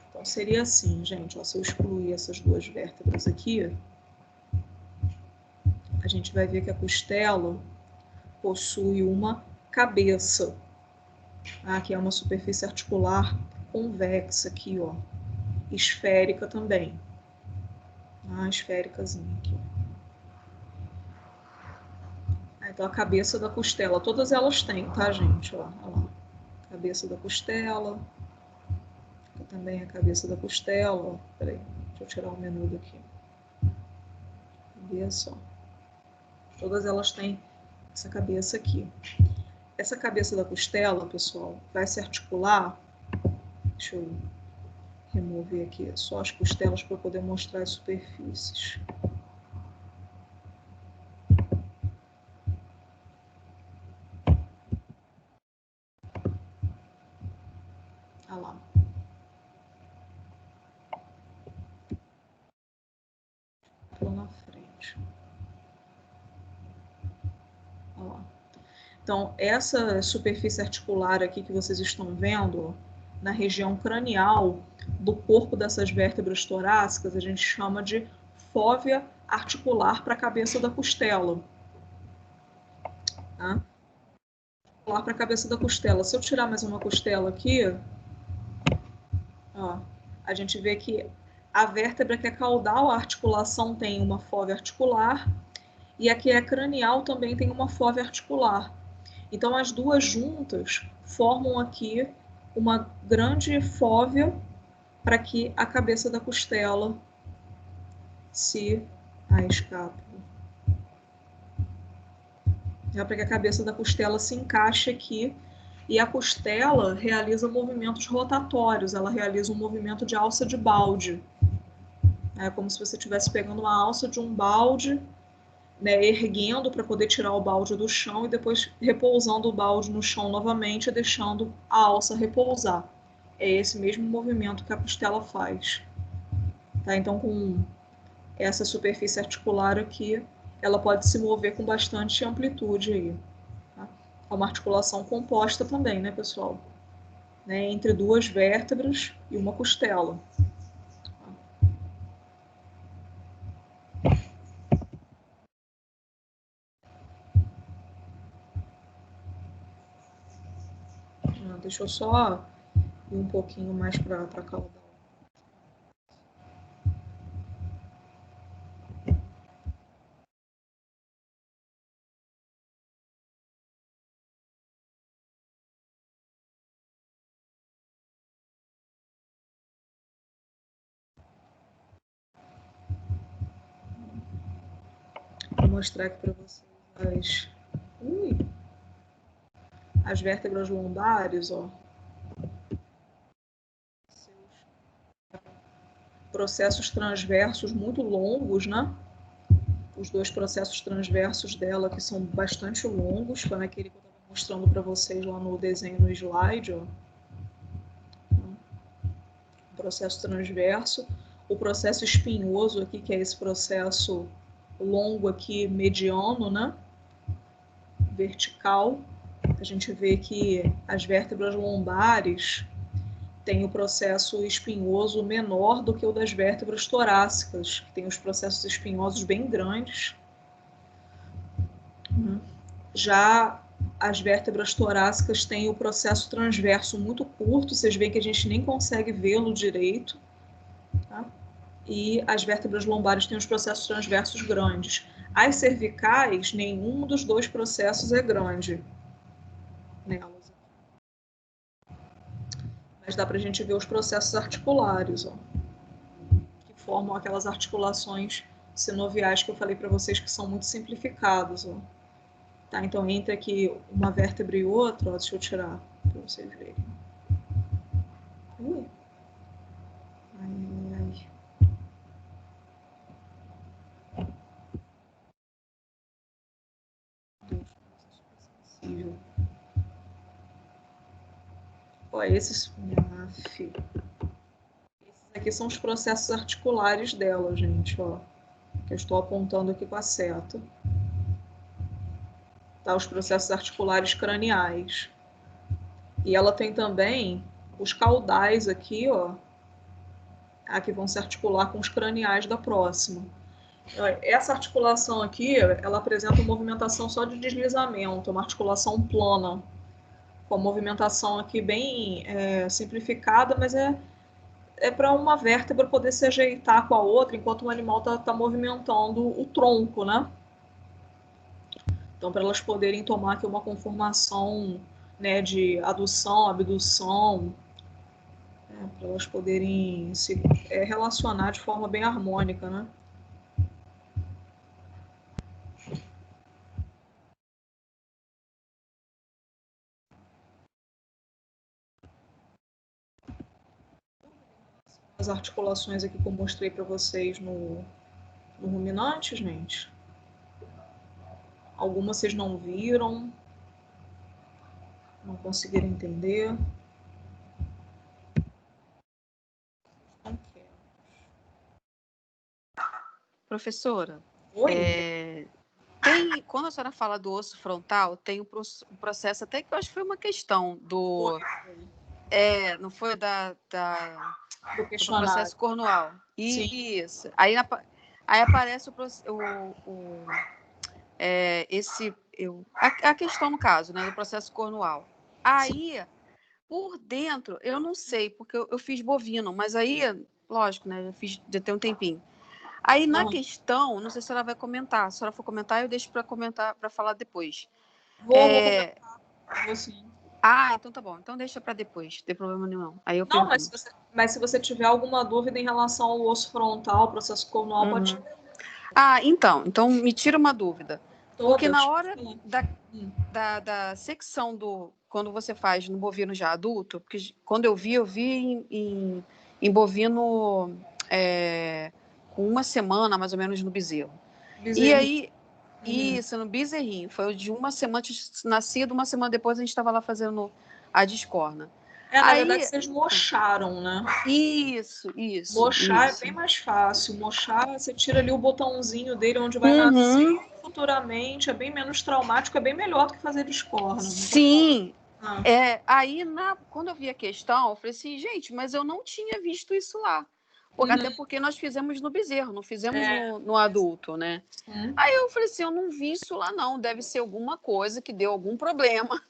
Então, seria assim, gente, ó, se eu excluir essas duas vértebras aqui, a gente vai ver que a costela possui uma cabeça, tá? Que é uma superfície articular convexa aqui, ó, esférica também. Esféricazinha aqui. Então, a cabeça da costela, todas elas têm, tá, gente? Ó, olha lá. Cabeça da costela. Aqui também a cabeça da costela. Ó. Peraí, deixa eu tirar o menu daqui. Cabeça, ó. Todas elas têm essa cabeça aqui. Essa cabeça da costela, pessoal, vai se articular. Deixa eu remover aqui só as costelas para eu poder mostrar as superfícies. Olha lá. Lá na frente. Olha lá. Então, essa superfície articular aqui que vocês estão vendo, na região cranial do corpo dessas vértebras torácicas, a gente chama de fóvea articular para a cabeça da costela. Tá? Articular para a cabeça da costela. Se eu tirar mais uma costela aqui, ó, a gente vê que a vértebra que é caudal, a articulação tem uma fóvea articular, e a que é cranial também tem uma fóvea articular. Então, as duas juntas formam aqui uma grande fóvea para que a cabeça da costela se... escapa. Para que a cabeça da costela se encaixe aqui. E a costela realiza movimentos rotatórios, ela realiza um movimento de alça de balde. É como se você estivesse pegando uma alça de um balde, né, erguendo para poder tirar o balde do chão e depois repousando o balde no chão novamente, deixando a alça repousar. É esse mesmo movimento que a costela faz. Tá? Então, com essa superfície articular aqui, ela pode se mover com bastante amplitude aí. Tá? É uma articulação composta também, né, pessoal? Né, entre duas vértebras e uma costela. Deixa eu só ir um pouquinho mais para caudal. Vou mostrar aqui para vocês as vértebras lombares, ó. processos transversos muito longos, né? Os 2 processos transversos dela, que são bastante longos, foi naquele que eu estava mostrando para vocês lá no desenho, no slide, ó. O processo transverso. O processo espinhoso aqui, que é esse processo longo aqui, mediano, né? Vertical. A gente vê que as vértebras lombares têm o processo espinhoso menor do que o das vértebras torácicas, que tem os processos espinhosos bem grandes. Já as vértebras torácicas têm o processo transverso muito curto, vocês veem que a gente nem consegue vê-lo direito, tá? E as vértebras lombares têm os processos transversos grandes. As cervicais, nenhum dos 2 processos é grande nelas. Mas dá para a gente ver os processos articulares, ó, que formam aquelas articulações sinoviais que eu falei para vocês que são muito simplificadas, ó. Tá, então, entre aqui uma vértebra e outra, ó, deixa eu tirar para vocês verem. Ai, ai. Deus, sensível. Ó, esses aqui são os processos articulares dela, gente, ó, que eu estou apontando aqui com a seta. Tá, os processos articulares craniais. E ela tem também os caudais aqui, ó, que vão se articular com os craniais da próxima. Essa articulação aqui, ela apresenta uma movimentação só de deslizamento, uma articulação plana, com a movimentação aqui bem simplificada, mas é para uma vértebra poder se ajeitar com a outra enquanto o animal está movimentando o tronco, né? Então, para elas poderem tomar aqui uma conformação, né, de adução, abdução, para elas poderem se relacionar de forma bem harmônica, né? As articulações aqui que eu mostrei para vocês no ruminante, gente. Algumas vocês não viram, não conseguiram entender. Professora, Oi? quando a senhora fala do osso frontal, tem um processo, até que eu acho que foi uma questão do... não foi do do questionário. processo cornual. Sim. Isso. Aí aparece a questão, no caso, né, do processo cornual. Aí, por dentro, eu não sei, porque eu fiz bovino, mas aí, lógico, né, já tem um tempinho. Aí, na questão, não sei se a senhora vai comentar. Se a senhora for comentar, eu deixo para comentar, para falar depois. Vou comentar. Vou sim. Então tá bom. Então deixa para depois, não tem problema nenhum. Aí eu Não, pergunto. mas se você tiver alguma dúvida em relação ao osso frontal, processo cornual, pode... Então me tira uma dúvida. Porque na hora da secção quando você faz no bovino já adulto, porque quando eu vi em bovino com 1 semana, mais ou menos, no bezerro. E aí, isso, no bezerrinho. Foi de 1 semana, nascido, 1 semana depois a gente estava lá fazendo a descorna. Na verdade, vocês mocharam, né? Isso. Mochar é bem mais fácil. Mochar, você tira ali o botãozinho dele onde vai nascer futuramente, é bem menos traumático, é bem melhor do que fazer descorna. Sim. Aí, quando eu vi a questão, eu falei assim, gente, mas eu não tinha visto isso lá. Até porque nós fizemos no bezerro, não fizemos no adulto, né? Aí eu falei assim, eu não vi isso lá não, deve ser alguma coisa que deu algum problema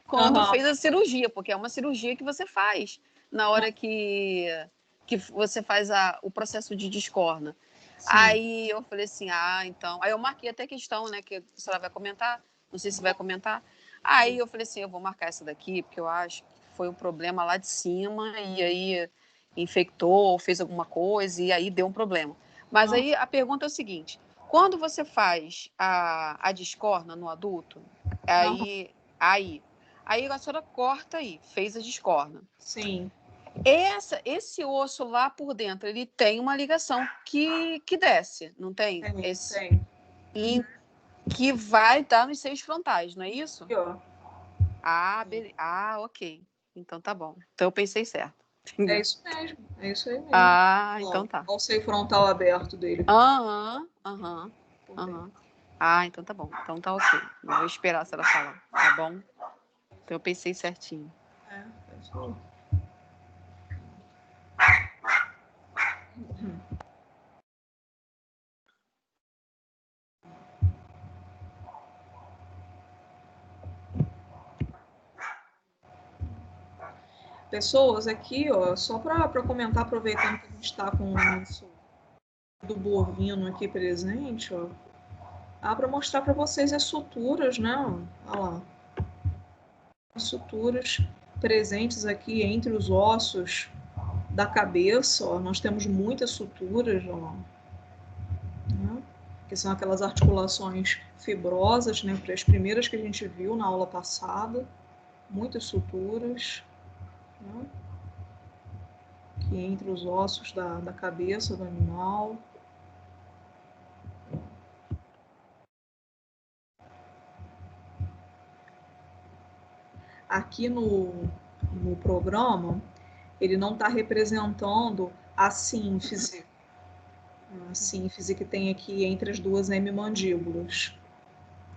quando fez a cirurgia, porque é uma cirurgia que você faz na hora que você faz o processo de descorna. Sim. Aí eu falei assim, então... Aí eu marquei até questão, né, que a senhora vai comentar, não sei se vai comentar. Aí eu falei assim, eu vou marcar essa daqui, porque eu acho que foi um problema lá de cima, e aí infectou, fez alguma coisa, e aí deu um problema. Mas aí a pergunta é o seguinte, quando você faz a descorna no adulto, aí a senhora corta aí, fez a descorna. Sim. Esse osso lá por dentro, ele tem uma ligação que desce, não tem? Tem. E que vai dar nos seios frontais, não é isso? Aqui, ó. Ok. Então tá bom. Então eu pensei certo. É isso mesmo. É isso aí mesmo. Então tá. Olha o seio frontal aberto dele. Aham. Então tá bom. Então tá ok. Não vou esperar se ela falar, tá bom? Então eu pensei certinho. É isso aí. Pessoas aqui, ó, só para comentar, aproveitando que a gente está com o nosso do bovino aqui presente, ó, para mostrar para vocês as suturas, né? Olha lá, as suturas presentes aqui entre os ossos da cabeça, ó, nós temos muitas suturas, ó, né? Que são aquelas articulações fibrosas, né? As primeiras que a gente viu na aula passada, muitas suturas, né? Que entre os ossos da cabeça do animal. Aqui no programa, ele não está representando a sínfise que tem aqui entre as duas hemimandíbulas.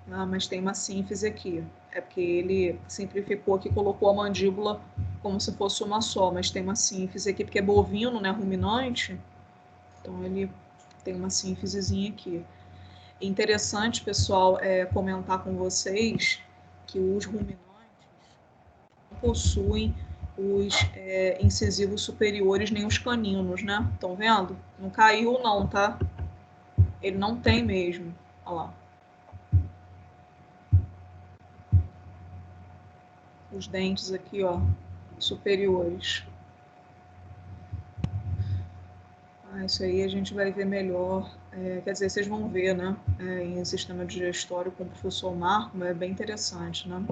Mas tem uma sínfise aqui. É porque ele simplificou aqui, colocou a mandíbula como se fosse uma só, mas tem uma sínfise aqui, porque é bovino, né, ruminante. Então ele tem uma sínfisezinha aqui. Interessante, pessoal, comentar com vocês que os ruminantes não possuem os incisivos superiores nem os caninos, né? Estão vendo? Não caiu não, tá? Ele não tem mesmo. Olha lá. Os dentes aqui, ó, superiores. Isso aí a gente vai ver melhor. Quer dizer, vocês vão ver, né? Em sistema digestório com o professor Marco, é bem interessante, né?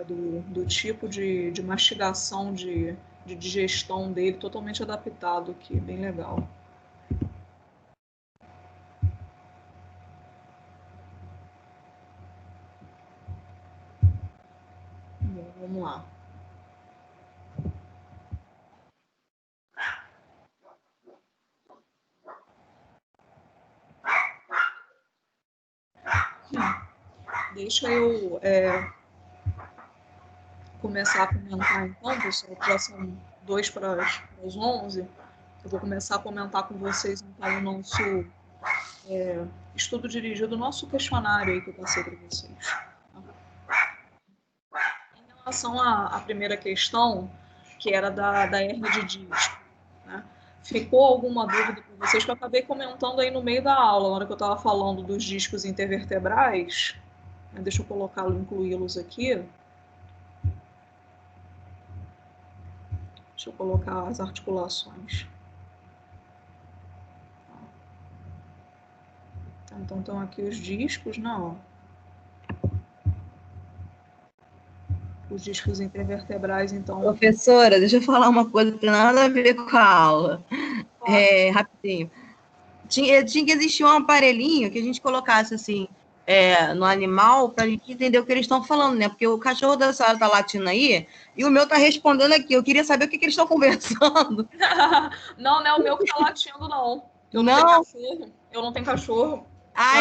Do tipo de mastigação, de digestão dele, totalmente adaptado aqui, bem legal. Bom, vamos lá. Deixa eu começar a comentar então, pessoal, já são 2 para as 11. Eu vou começar a comentar com vocês então o nosso estudo dirigido, o nosso questionário aí que eu passei para vocês. Em relação à primeira questão, que era da hérnia de disco, né? Ficou alguma dúvida para vocês que eu acabei comentando aí no meio da aula, na hora que eu estava falando dos discos intervertebrais? Deixa eu colocá-lo, incluí-los aqui. Deixa eu colocar as articulações. Então estão aqui os discos, não? Os discos intervertebrais, então. Professora, deixa eu falar uma coisa que tem nada a ver com a aula. Rapidinho. Tinha que existir um aparelhinho que a gente colocasse assim no animal para a gente entender o que eles estão falando, né? Porque o cachorro da senhora está latindo aí e o meu está respondendo aqui. Eu queria saber o que eles estão conversando. Não é o meu que está latindo, não. Eu não tenho cachorro.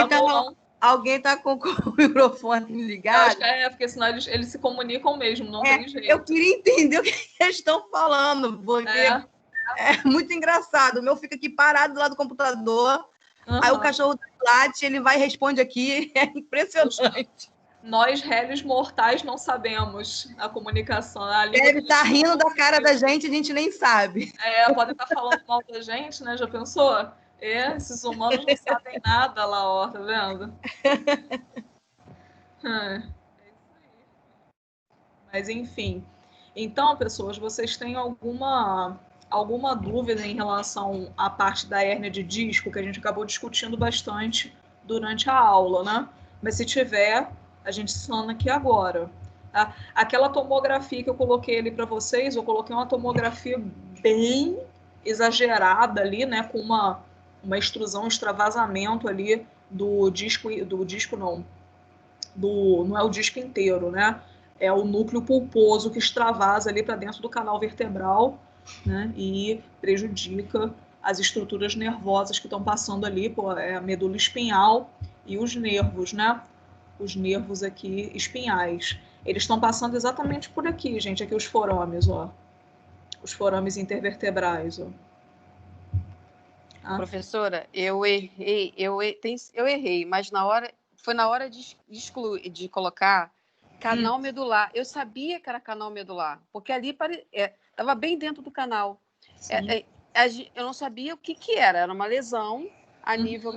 Então alguém está com o microfone ligado. Eu acho que porque senão eles se comunicam mesmo, não tem jeito. Eu queria entender o que eles estão falando, porque é muito engraçado. O meu fica aqui parado do lado do computador, aí o cachorro late, ele vai e responde aqui, é impressionante. Nós, réis mortais, não sabemos a comunicação. Deve estar rindo da cara da gente, a gente nem sabe. Pode estar falando mal da gente, né? Já pensou? Esses humanos não sabem nada lá, ó, tá vendo? É isso aí. Mas, enfim. Então, pessoas, vocês têm alguma dúvida em relação à parte da hérnia de disco, que a gente acabou discutindo bastante durante a aula, né? Mas se tiver, a gente sana aqui agora. Tá? Aquela tomografia que eu coloquei ali para vocês, eu coloquei uma tomografia bem exagerada ali, né, com uma extrusão, extravasamento ali do disco não, não é o disco inteiro, né? É o núcleo pulposo que extravasa ali para dentro do canal vertebral, né? E prejudica as estruturas nervosas que estão passando ali, a medula espinhal e os nervos, né? Os nervos aqui espinhais. Eles estão passando exatamente por aqui, gente. Aqui os forames, ó. Os forames intervertebrais, ó. Ah. Professora, eu errei, mas foi na hora de colocar canal medular. Eu sabia que era canal medular, porque ali estava bem dentro do canal. Eu não sabia o que era. Era uma lesão a nível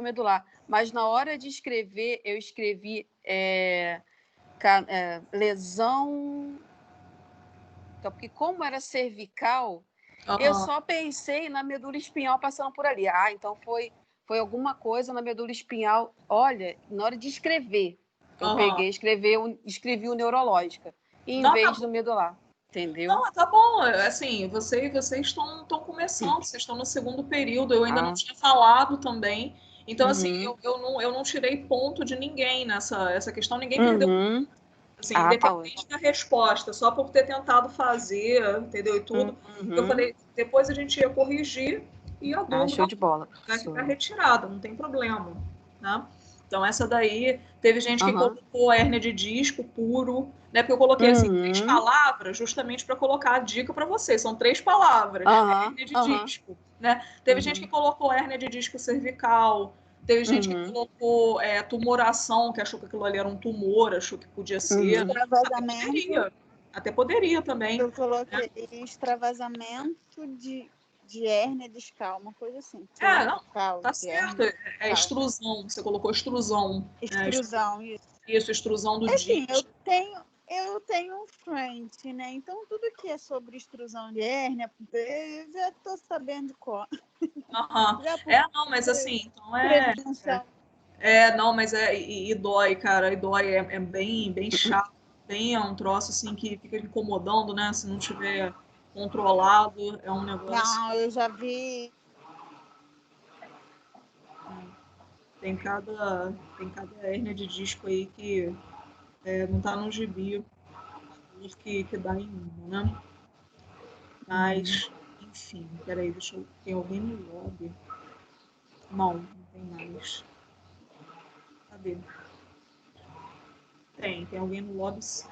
medular. Mas na hora de escrever, eu escrevi lesão... Então, porque como era cervical, eu só pensei na medula espinhal passando por ali. Então foi alguma coisa na medula espinhal. Olha, na hora de escrever, eu peguei, escrevi o neurológica, em vez do medular. Entendeu? Não, tá bom. Assim, vocês estão começando, vocês estão no segundo período, eu ainda não tinha falado também. Então, assim, eu não tirei ponto de ninguém essa questão, ninguém perdeu. Assim, independente da resposta, só por ter tentado fazer, entendeu? E tudo. Eu falei, depois a gente ia corrigir e a dúvida show de bola, vai ficar retirada, não tem problema, né? Então, essa daí, teve gente que colocou hérnia de disco puro, né? Porque eu coloquei, assim, 3 palavras justamente para colocar a dica para vocês. São 3 palavras, hérnia de disco, né? Teve gente que colocou hérnia de disco cervical, teve gente que colocou tumoração, que achou que aquilo ali era um tumor, achou que podia ser. Extravasamento. Até poderia também. Eu coloquei extravasamento de hérnia discal, uma coisa assim. Não, tá certo. Extrusão, você colocou extrusão. Extrusão, isso. Isso, extrusão do disco. disco. Eu tenho um frente, né? Então, tudo que é sobre extrusão de hérnia, eu já tô sabendo de cor. Não, mas assim, então não, mas e dói, cara, e dói, é bem chato, é um troço assim que fica incomodando, né? Se não tiver controlado, é um negócio. Não, eu já vi. Tem cada hérnia de disco aí que não tá no gibi, que dá em uma, né? Mas, enfim, peraí, deixa eu... Tem alguém no lobby? Não tem mais. Cadê? Tem alguém no lobby, sim.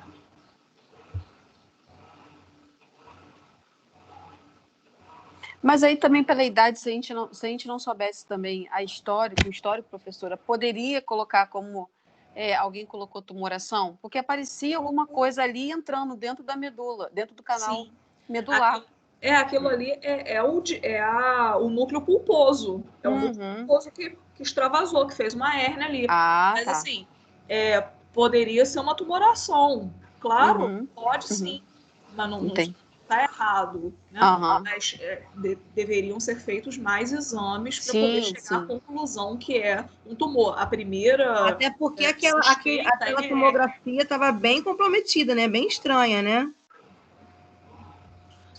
Mas aí também pela idade, se a gente não soubesse também o histórico, professora, poderia colocar como alguém colocou tumoração? Porque aparecia alguma coisa ali entrando dentro da medula, dentro do canal medular. Aquilo ali o núcleo pulposo. É o núcleo pulposo que extravasou, que fez uma hérnia ali. Mas assim, poderia ser uma tumoração. Claro, pode sim. Mas não está errado. Né? Mas deveriam ser feitos mais exames para poder chegar à conclusão que é um tumor. A primeira... Até porque aquela tomografia estava bem comprometida, né? Bem estranha, né?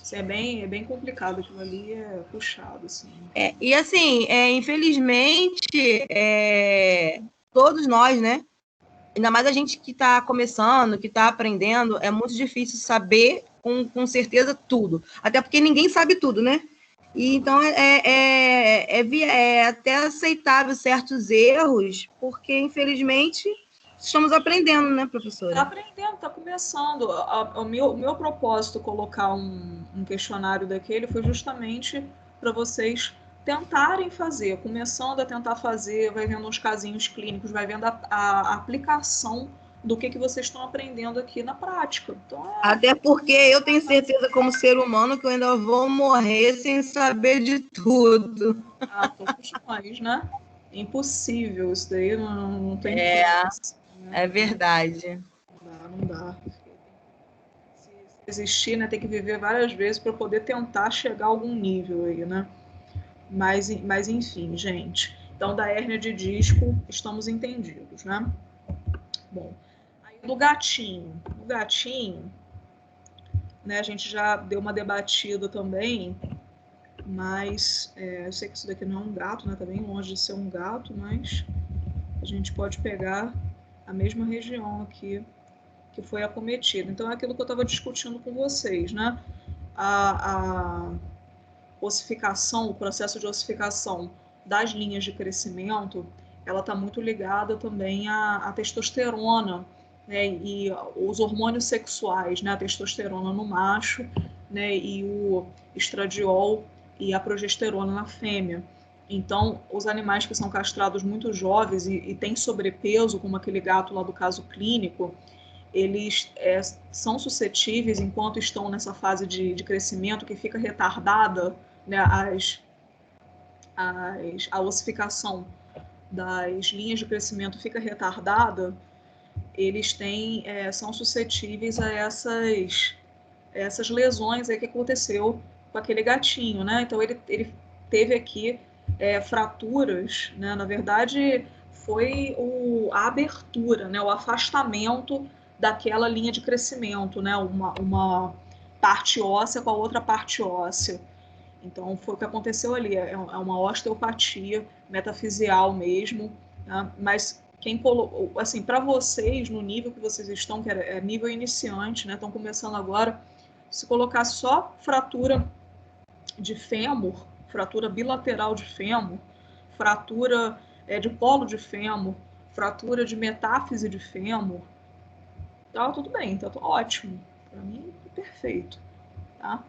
Isso é bem complicado, aquilo ali é puxado, assim. E assim, infelizmente, todos nós, né? Ainda mais a gente que está começando, que está aprendendo, é muito difícil saber com certeza tudo. Até porque ninguém sabe tudo, né? E então é até aceitável certos erros, porque infelizmente estamos aprendendo, né, professora? Está aprendendo, está começando. O meu propósito colocar um questionário daquele foi justamente para vocês tentarem fazer, começando a tentar fazer, vai vendo uns casinhos clínicos, vai vendo a aplicação do que vocês estão aprendendo aqui na prática. Então, até porque eu tenho certeza, como ser humano, que eu ainda vou morrer sem saber de tudo. Todos nós, né? Impossível, isso daí não tem como. É verdade. Não dá. Se existir, né, tem que viver várias vezes para poder tentar chegar a algum nível aí, né? Mas enfim, gente. Então, da hérnia de disco, estamos entendidos, né? Bom, aí do gatinho. O gatinho, né, a gente já deu uma debatida também, mas eu sei que isso daqui não é um gato, né? Tá bem longe de ser um gato, mas a gente pode pegar a mesma região aqui que foi acometida. Então, é aquilo que eu estava discutindo com vocês, né? A ossificação, o processo de ossificação das linhas de crescimento, ela está muito ligada também à testosterona, né? E os hormônios sexuais, né? A testosterona no macho, né? E o estradiol e a progesterona na fêmea. Então, os animais que são castrados muito jovens e têm sobrepeso, como aquele gato lá do caso clínico, eles são suscetíveis, enquanto estão nessa fase de crescimento, que fica retardada, né, a ossificação das linhas de crescimento fica retardada, eles são suscetíveis a essas lesões aí que aconteceu com aquele gatinho, né? Então, ele teve aqui fraturas, né? Na verdade, foi a abertura, né? O afastamento daquela linha de crescimento, né? Uma parte óssea com a outra parte óssea. Então, foi o que aconteceu ali. É uma osteopatia metafisial mesmo, né? Mas quem colocou, assim, para vocês, no nível que vocês estão, que é nível iniciante, né? Estão começando agora, se colocar só fratura de fêmur, fratura bilateral de fêmur, fratura de colo de fêmur, fratura de metáfise de fêmur, tá tudo bem, tá ótimo. Para mim, perfeito, tá?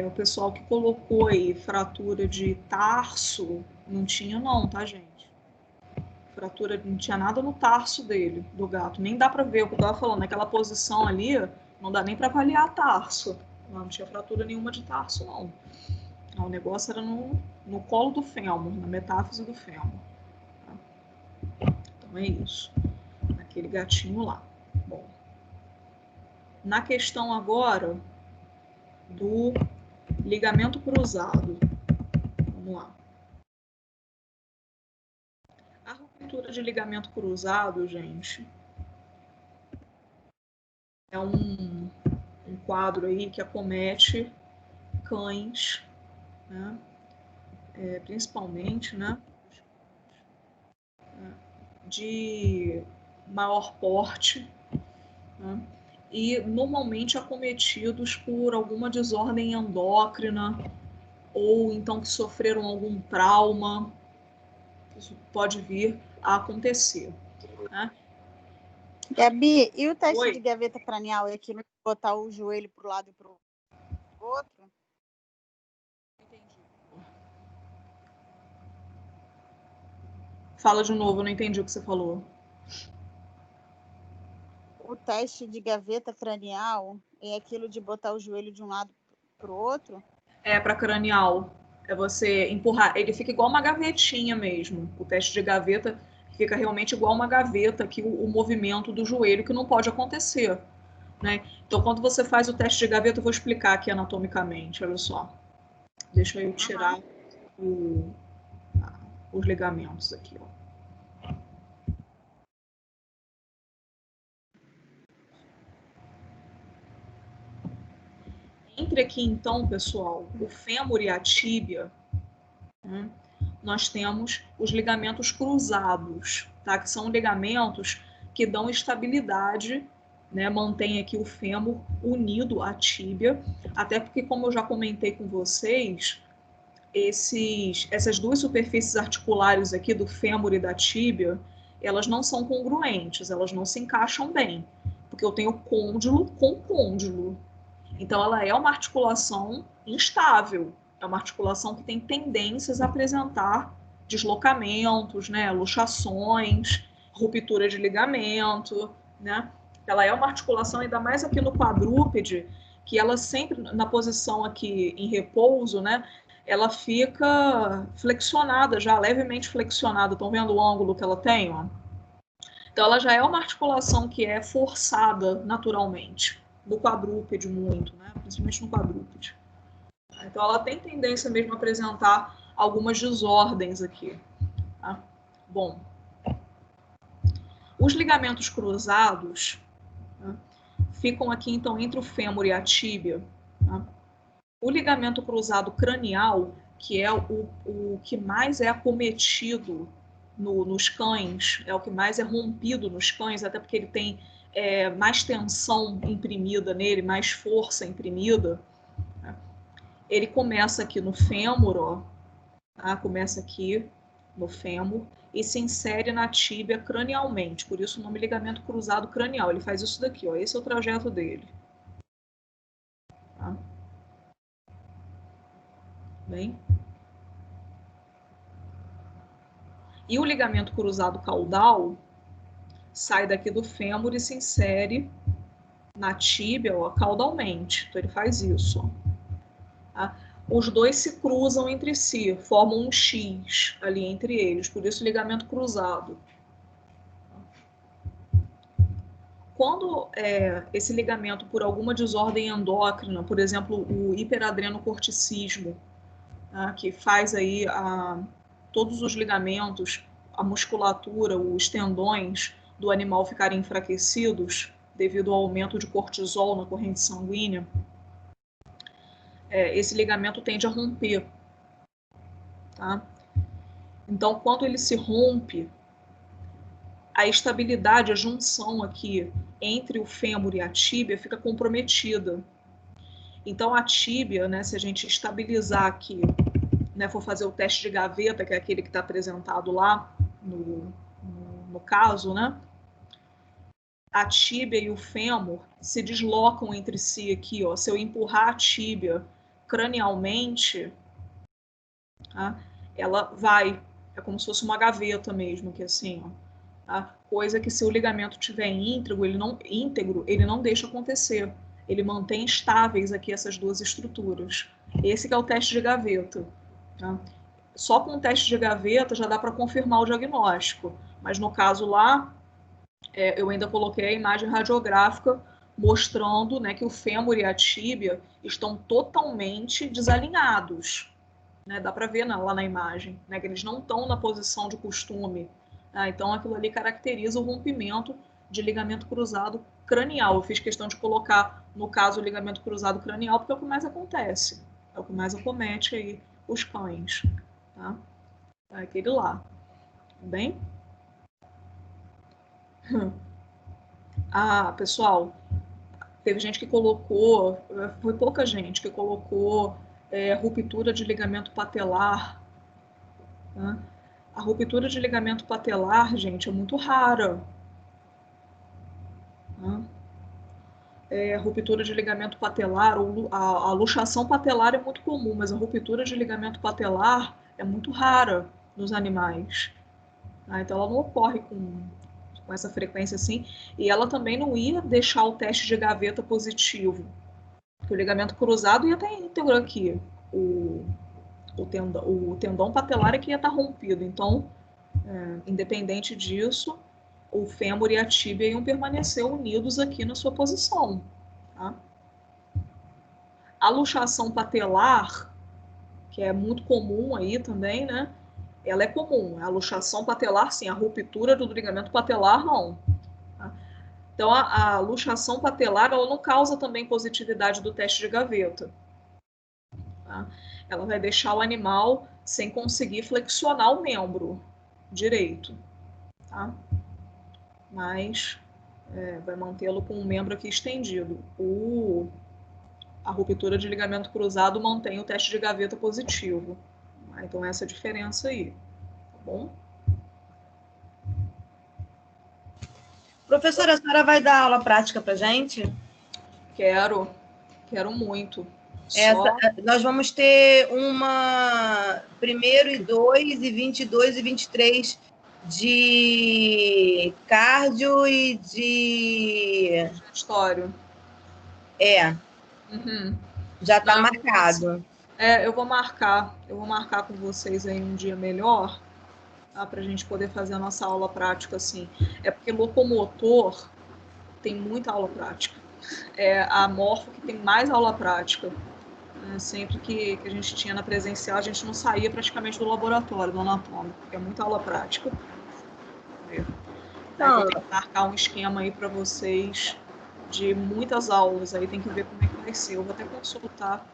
O pessoal que colocou aí fratura de tarso, não tinha não, tá, gente? Fratura, não tinha nada no tarso dele, do gato. Nem dá para ver o que eu tava falando, naquela posição ali, não dá nem para avaliar tarso. Não tinha fratura nenhuma de tarso, não. O negócio era no colo do fêmur, na metáfise do fêmur. Tá? Então é isso. Aquele gatinho lá. Bom. Na questão agora do ligamento cruzado. Vamos lá. A ruptura de ligamento cruzado, gente, é um quadro aí que acomete cães, né? Principalmente, né? De maior porte, né? E normalmente acometidos por alguma desordem endócrina ou então que sofreram algum trauma. Isso pode vir a acontecer, né? Gabi, e o teste Oi? de gaveta cranial é aquilo de botar o joelho para o lado e para o outro? Entendi. Fala de novo, eu não entendi o que você falou. O teste de gaveta cranial é aquilo de botar o joelho de um lado para o outro? Para cranial. É você empurrar. Ele fica igual uma gavetinha mesmo. O teste de gaveta fica realmente igual uma gaveta, que o movimento do joelho, que não pode acontecer, né? Então, quando você faz o teste de gaveta, eu vou explicar aqui anatomicamente, olha só. Deixa eu tirar os ligamentos aqui, ó. Entre aqui, então, pessoal, o fêmur e a tíbia, né, nós temos os ligamentos cruzados, tá? Que são ligamentos que dão estabilidade, né? Mantém aqui o fêmur unido à tíbia, até porque, como eu já comentei com vocês, essas duas superfícies articulares aqui do fêmur e da tíbia, elas não são congruentes, elas não se encaixam bem, porque eu tenho côndilo com côndilo. Então, ela é uma articulação instável, é uma articulação que tem tendências a apresentar deslocamentos, né, luxações, ruptura de ligamento, né? Ela é uma articulação, ainda mais aqui no quadrúpede, que ela sempre, na posição aqui em repouso, né, ela fica flexionada, já levemente flexionada. Estão vendo o ângulo que ela tem? Ó? Então, ela já é uma articulação que é forçada naturalmente. No quadrúpede muito, né? Principalmente no quadrúpede. Então, ela tem tendência mesmo a apresentar algumas desordens aqui. Tá? Bom, Os ligamentos cruzados, tá, ficam aqui, então, entre o fêmur e a tíbia. Tá? O ligamento cruzado cranial, que é o que mais é acometido nos cães, é o que mais é rompido nos cães, até porque ele tem mais tensão imprimida nele, mais força imprimida. Tá? Ele começa aqui no fêmur, ó, tá? Começa aqui no fêmur e se insere na tíbia cranialmente, por isso o nome ligamento cruzado cranial. Ele faz isso daqui, ó, esse é o trajeto dele. Tá? Bem? E o ligamento cruzado caudal sai daqui do fêmur e se insere na tíbia, ó, caudalmente. Então ele faz isso. Ó. Tá? Os dois se cruzam entre si, formam um X ali entre eles, por isso ligamento cruzado. Quando esse ligamento, por alguma desordem endócrina, por exemplo, o hiperadrenocorticismo, tá, que faz aí todos os ligamentos, a musculatura, os tendões do animal ficarem enfraquecidos devido ao aumento de cortisol na corrente sanguínea, esse ligamento tende a romper. Tá? Então, quando ele se rompe, a estabilidade, a junção aqui entre o fêmur e a tíbia fica comprometida. Então, a tíbia, né, se a gente estabilizar aqui, né, for fazer o teste de gaveta, que é aquele que está apresentado lá no caso, né, a tíbia e o fêmur se deslocam entre si aqui, ó. Se eu empurrar a tíbia cranialmente, tá, ela vai, é como se fosse uma gaveta mesmo, que assim, ó, tá? Coisa que se o ligamento estiver íntegro, ele não deixa acontecer. Ele mantém estáveis aqui essas duas estruturas. Esse que é o teste de gaveta. Tá? Só com o teste de gaveta já dá para confirmar o diagnóstico, mas no caso lá, eu ainda coloquei a imagem radiográfica mostrando, né, que o fêmur e a tíbia estão totalmente desalinhados. Né? Dá para ver lá na imagem, né, que eles não estão na posição de costume. Então aquilo ali caracteriza o rompimento de ligamento cruzado cranial. Eu fiz questão de colocar, no caso, o ligamento cruzado cranial, porque é o que mais acontece, é o que mais acomete aí os cães. Tá? É aquele lá. Bem? Pessoal, teve gente que colocou, foi pouca gente que colocou ruptura de ligamento patelar. Tá? A ruptura de ligamento patelar, gente, é muito rara. Tá? Ruptura de ligamento patelar, ou a luxação patelar é muito comum, mas a ruptura de ligamento patelar é muito rara nos animais. Tá? Então ela não ocorre com essa frequência assim, e ela também não ia deixar o teste de gaveta positivo, porque o ligamento cruzado ia estar íntegro aqui, o tendão patelar é que ia estar rompido, então, independente disso, o fêmur e a tíbia iam permanecer unidos aqui na sua posição. Tá? A luxação patelar, que é muito comum aí também, né? Ela é comum. A luxação patelar, sim. A ruptura do ligamento patelar, não. Tá? Então, a luxação patelar, ela não causa também positividade do teste de gaveta. Tá? Ela vai deixar o animal sem conseguir flexionar o membro direito. Tá? Mas vai mantê-lo com o membro aqui estendido. A ruptura de ligamento cruzado mantém o teste de gaveta positivo. Então, essa é a diferença aí. Tá bom? Professora, a senhora vai dar aula prática para gente? Quero muito. Nós vamos ter uma 1º e 2, e 22 e 23 de cardio e de... História. Uhum. Já está marcado. Eu vou marcar com vocês aí um dia melhor, tá? Para a gente poder fazer a nossa aula prática assim. É porque locomotor tem muita aula prática. A morfo que tem mais aula prática. Sempre que a gente tinha na presencial, a gente não saía praticamente do laboratório, do anatômico, porque é muita aula prática. Aí eu tenho que marcar um esquema aí para vocês de muitas aulas, aí tem que ver como é que vai ser. Eu vou até consultar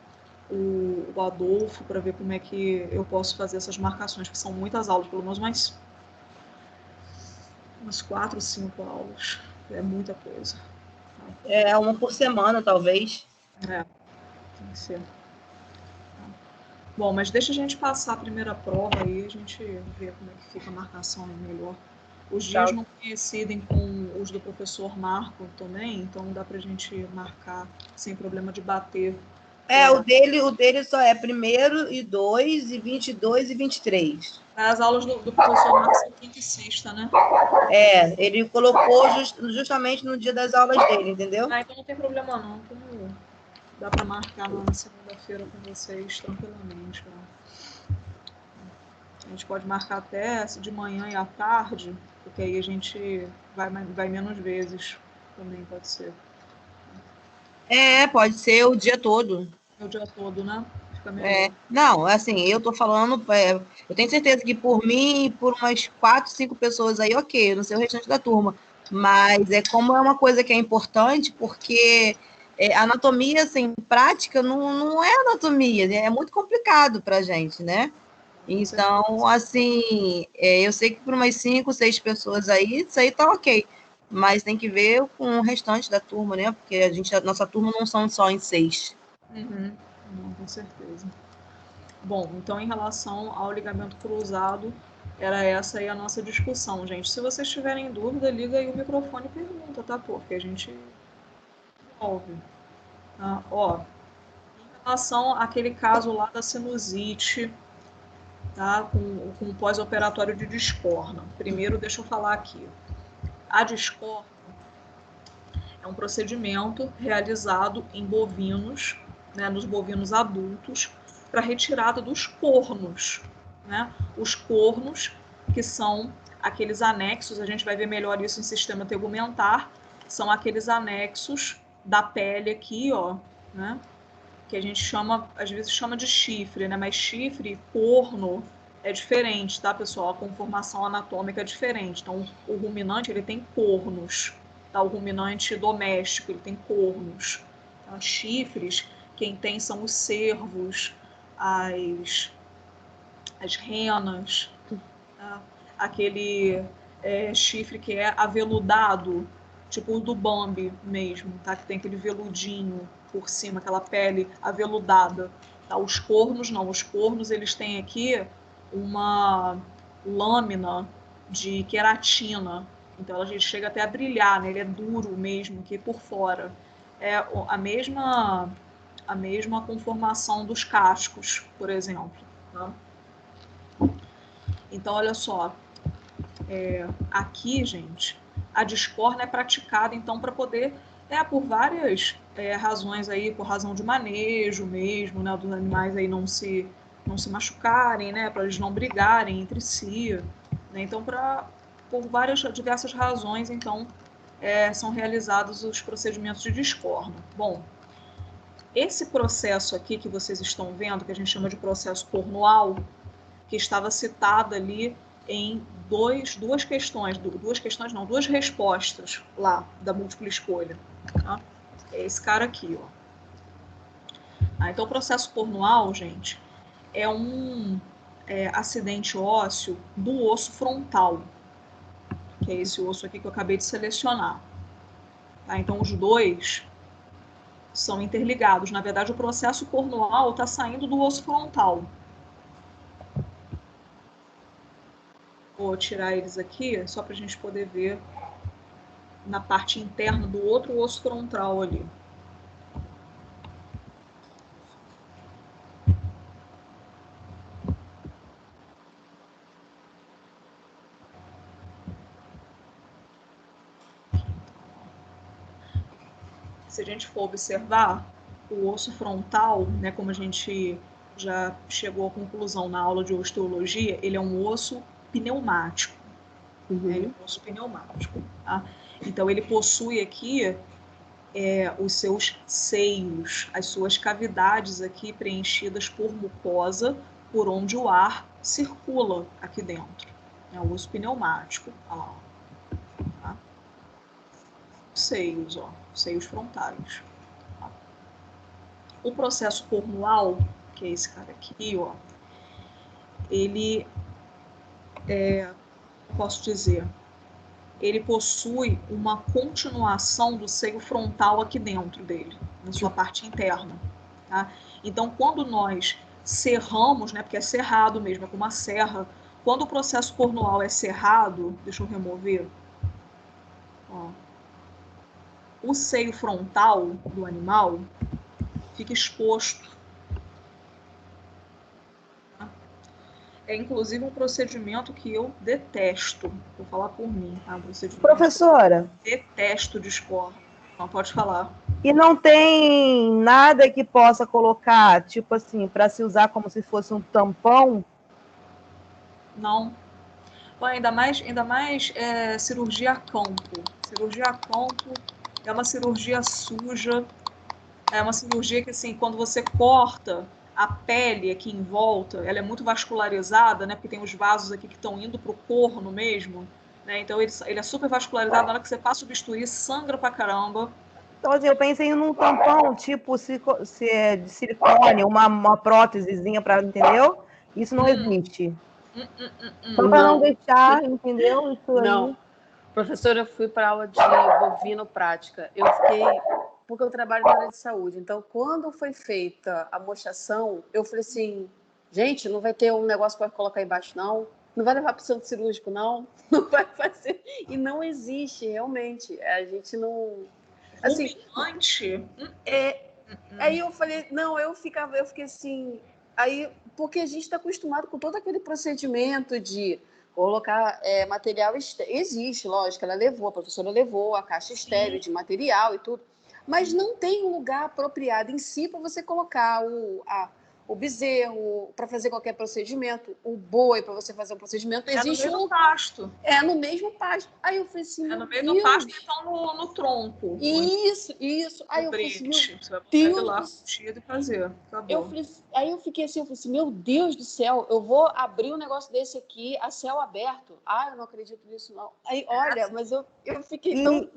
o Adolfo para ver como é que eu posso fazer essas marcações, que são muitas aulas, pelo menos umas 4, 5 aulas. É muita coisa. É uma por semana, talvez. É, tem que ser. Bom, mas deixa a gente passar a primeira prova aí, a gente vê como é que fica a marcação melhor. Os dias não coincidem com os do professor Marco também, então dá pra gente marcar sem problema de bater. O dele só é 1º e 2, e 22 e 23. As aulas do professor Marco são quinta e sexta, né? Ele colocou justamente no dia das aulas dele, entendeu? Então não tem problema não, como dá pra marcar na segunda-feira com vocês tranquilamente. Ó. A gente pode marcar até de manhã e à tarde, porque aí a gente vai menos vezes, também pode ser. Pode ser o dia todo. O dia todo, né? Fica melhor. Não, assim, eu tô falando, eu tenho certeza que por mim e por umas 4, 5 pessoas aí, ok, não sei o restante da turma, mas como é uma coisa que é importante, porque anatomia sem prática não é anatomia, é muito complicado pra gente, né? Então, assim, eu sei que por umas 5, 6 pessoas aí, isso aí tá ok, mas tem que ver com o restante da turma, né? Porque a nossa turma não são só em 6. Uhum. Não, com certeza. Bom, então em relação ao ligamento cruzado, era essa aí a nossa discussão, gente. Se vocês tiverem dúvida, liga aí o microfone e pergunta, tá? Porque a gente ouve. Tá? Ó, em relação àquele caso lá da sinusite, tá? Com o pós-operatório de discorna. Primeiro, deixa eu falar aqui. A discorna é um procedimento realizado em bovinos, né, nos bovinos adultos, para retirada dos cornos. Né? Os cornos, que são aqueles anexos, a gente vai ver melhor isso em sistema tegumentar, são aqueles anexos da pele aqui, ó, né? Que a gente chama, às vezes chama de chifre, né? Mas chifre, corno, é diferente, tá, pessoal? A conformação anatômica é diferente. Então, o ruminante, ele tem cornos, tá? O ruminante doméstico, ele tem cornos. Tá? Chifres, quem tem são os cervos, as renas, tá? Aquele chifre que é aveludado, tipo o do Bambi mesmo, tá? Que tem aquele veludinho por cima, aquela pele aveludada. Tá? Os cornos não, os cornos eles têm aqui uma lâmina de queratina, então ela chega até a brilhar, né? Ele é duro mesmo aqui por fora. É a mesma conformação dos cascos, por exemplo. Tá? Então, olha só, aqui, gente, a discórdia é praticada, então, para poder, por várias razões aí, por razão de manejo mesmo, né, dos animais aí não se machucarem, né, para eles não brigarem entre si, né, então, por diversas razões, então, são realizados os procedimentos de discórdia. Bom, esse processo aqui que vocês estão vendo, que a gente chama de processo cornual, que estava citada ali em duas respostas lá da múltipla escolha. Tá? É esse cara aqui, ó. Então, o processo cornual, gente, é um acidente ósseo do osso frontal, que é esse osso aqui que eu acabei de selecionar. Tá? Então, os dois são interligados. Na verdade, o processo cornual está saindo do osso frontal. Vou tirar eles aqui, só para a gente poder ver na parte interna do outro osso frontal ali. Se a gente for observar, o osso frontal, né, como a gente já chegou à conclusão na aula de osteologia, ele é um osso pneumático. Ele é um osso pneumático. Tá? Então, ele possui aqui os seus seios, as suas cavidades aqui preenchidas por mucosa, por onde o ar circula aqui dentro. É um osso pneumático. Olha lá. seios, ó, seios frontais. Tá? O processo cornual, que é esse cara aqui, ó, ele posso dizer, ele possui uma continuação do seio frontal aqui dentro dele, na sua parte interna. Tá? Então, quando nós serramos, né, porque é serrado mesmo, é com uma serra, quando o processo cornual é serrado, deixa eu remover, ó, o seio frontal do animal fica exposto. É inclusive um procedimento que eu detesto. Vou falar por mim, tá? Professora. Detesto discorda. Não pode falar. E não tem nada que possa colocar, tipo assim, para se usar como se fosse um tampão? Não. Bom, ainda mais cirurgia a campo. Cirurgia a campo é uma cirurgia suja. É uma cirurgia que, assim, quando você corta a pele aqui em volta, ela é muito vascularizada, né? Porque tem os vasos aqui que estão indo para o corno mesmo, né? Então ele é super vascularizado. Na hora que você passa o bisturi, sangra pra caramba. Então, assim, eu pensei num tampão, tipo, se é de silicone, uma prótesezinha para, entendeu? Isso não existe. Só para não deixar, entendeu? Isso não. aí. Professora, eu fui para aula de bovino-prática. Eu fiquei... Porque eu trabalho na área de saúde. Então, quando foi feita a mochação, eu falei assim, gente, não vai ter um negócio para colocar embaixo, não? Não vai levar para o centro cirúrgico, não? Não vai fazer. E não existe, realmente. A gente não... Assim, aí eu falei, não, eu fiquei assim... Aí, porque a gente está acostumado com todo aquele procedimento de colocar material estéreo. Existe, lógico, a professora levou a caixa estéreo de material e tudo, mas não tem um lugar apropriado em si para você colocar o bezerro para fazer qualquer procedimento, o boi para você fazer um procedimento. Existe no mesmo pasto. É no mesmo pasto. Aí eu falei assim, no mesmo pasto, então no tronco. Isso. Aí eu falei assim, meu Deus lá e fazer. Acabou. Aí eu fiquei assim, eu falei assim, meu Deus do céu, eu vou abrir um negócio desse aqui a céu aberto. Ah, eu não acredito nisso, não. Aí, olha, mas eu fiquei tão...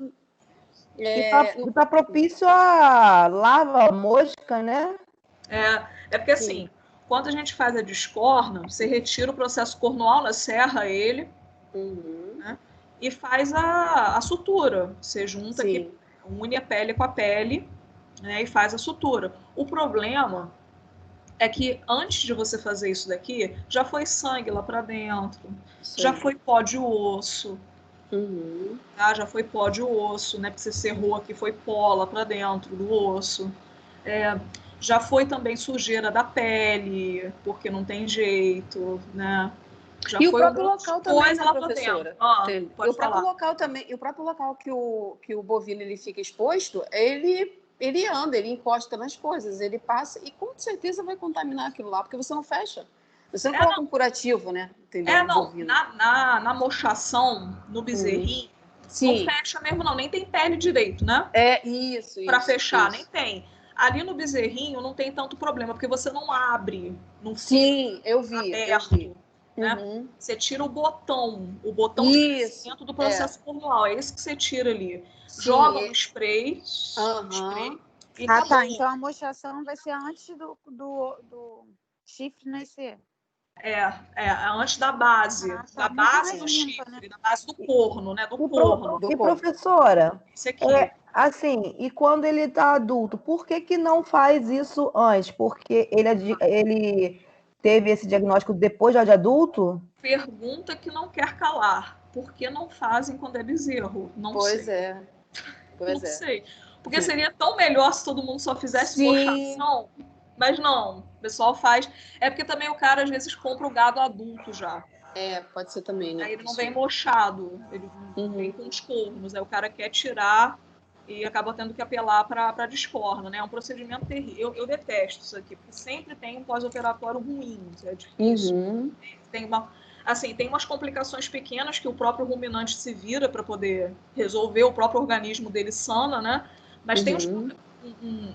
E tá propício a lava, mosca, né? É porque assim, quando a gente faz a descorna, você retira o processo cornual, né, serra ele, né, e faz a sutura. Você junta aqui, une a pele com a pele, né, e faz a sutura. O problema é que antes de você fazer isso daqui, já foi sangue lá para dentro, já foi pó de osso, tá? Já foi pó de osso, né? Porque você serrou aqui, foi pó lá para dentro do osso. Já foi também sujeira da pele, porque não tem jeito, né? Já e foi o próprio local também, lá professora. O próprio local que o bovino ele fica exposto, ele anda, ele encosta nas coisas, ele passa e com certeza vai contaminar aquilo lá, porque você não fecha. Você não coloca um curativo, né? Entendeu? Na mochação, no bezerrinho, não fecha mesmo não, nem tem pele direito, né? Isso. Para fechar, nem tem. Ali no bezerrinho não tem tanto problema, porque você não abre, não fica aberto. Né? Você tira o botão dentro do processo cornual, é isso que você tira ali. Joga um spray, e tá. Então a mochação vai ser antes do chifre nascer. Antes da base, da base do chifre, da base do corno, né? Do corno. E professora, esse aqui. Assim, e quando ele está adulto, por que não faz isso antes? Porque ele teve esse diagnóstico depois já de adulto? Pergunta que não quer calar. Por que não fazem quando é bezerro? Não sei. Não sei. Porque seria tão melhor se todo mundo só fizesse mochação. Mas não, o pessoal faz. É porque também o cara às vezes compra o gado adulto já. Pode ser também, né? Aí ele não vem mochado, ele vem com os cornos. Aí o cara quer tirar e acaba tendo que apelar para a descorna, né? É um procedimento terrível. Eu detesto isso aqui, porque sempre tem um pós-operatório ruim, é difícil. Tem umas complicações pequenas que o próprio ruminante se vira para poder resolver, o próprio organismo dele sana, né? Mas tem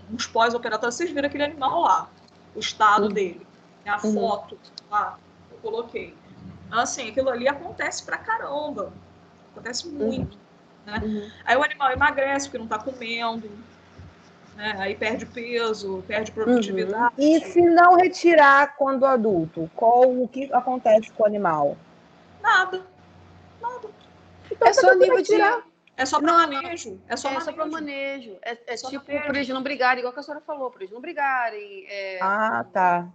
uns pós-operatórios, vocês viram aquele animal lá, o estado dele, a foto lá, eu coloquei. Assim, aquilo ali acontece pra caramba, acontece muito. né? Aí o animal emagrece porque não está comendo, né? Aí perde peso, perde produtividade. E se não retirar quando adulto, o que acontece com o animal? Nada. Então, É só nível de... É só para manejo. É só para manejo. É só tipo, manejo. para eles não brigarem, igual que a senhora falou, para eles não brigarem. Tá.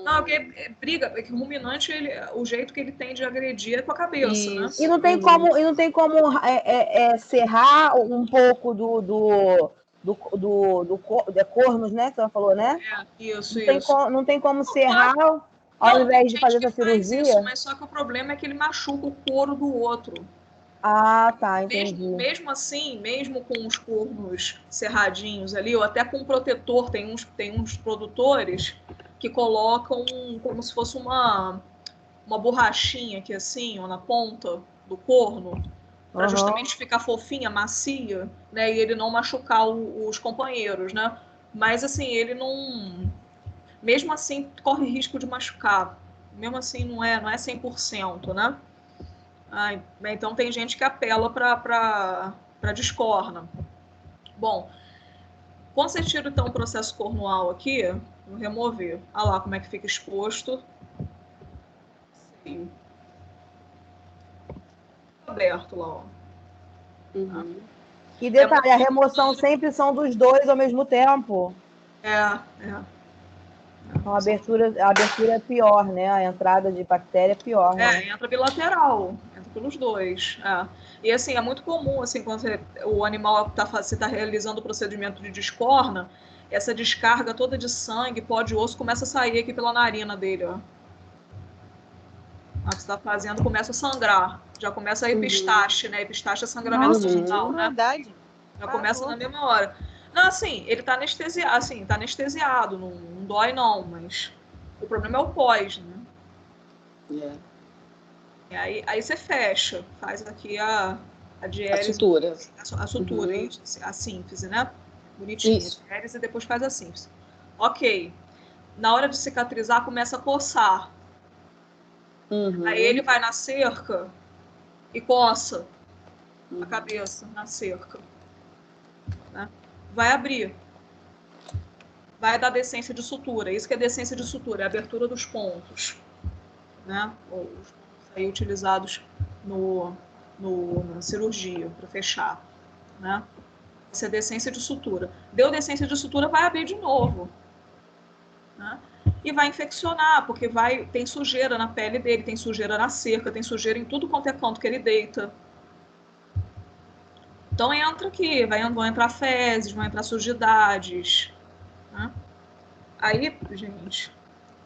Não, porque briga, porque o ruminante, o jeito que ele tem de agredir é com a cabeça, né? E não tem como serrar um pouco do cornos, né? Que você falou, né? Isso. Não tem como serrar ao invés de fazer essa cirurgia? Isso, mas só que o problema é que ele machuca o couro do outro. Tá, entendi. Mesmo assim, mesmo com os cornos serradinhos ali, ou até com protetor, tem uns produtores que colocam como se fosse uma borrachinha aqui assim, ó, na ponta do corno, para justamente ficar fofinha, macia, né, e ele não machucar os companheiros, né? Mas assim, ele não... Mesmo assim, corre risco de machucar. Mesmo assim, não é 100%, né? Então tem gente que apela para discorna. Bom, quando você tira então o processo cornual aqui, vou remover. Olha lá como é que fica exposto. Sim. Aberto lá, ó. E detalhe, a remoção sempre são dos dois ao mesmo tempo. Então, a abertura é pior, né? A entrada de bactéria é pior, né? Entra bilateral, entra pelos dois. E assim, é muito comum, assim, quando o animal você está realizando o procedimento de descorna, essa descarga toda de sangue, pó de osso, começa a sair aqui pela narina dele, ó. O que você está fazendo começa a sangrar. Já começa a epistaxe, né? Epistaxe é sangramento total, né? Verdade. Já começa na mesma hora. Não, assim, ele tá anestesiado, não dói não, mas o problema é o pós, né? Aí você fecha, faz aqui a diérese. A sutura, isso, a síntese, né? Bonitinho. Isso. A diérese e depois faz a síntese. Ok. Na hora de cicatrizar, começa a coçar. Aí ele vai na cerca e coça a cabeça na cerca. Né? Vai abrir. Vai dar decência de sutura. Isso que é decência de sutura, é a abertura dos pontos. Né? Os pontos aí utilizados na cirurgia, para fechar. Né? Isso é decência de sutura. Deu decência de sutura, vai abrir de novo. Né? E vai infeccionar, porque tem sujeira na pele dele, tem sujeira na cerca, tem sujeira em tudo quanto é canto que ele deita. Então entra aqui, vão entrar fezes, vão entrar sujidades. Né? Aí, gente,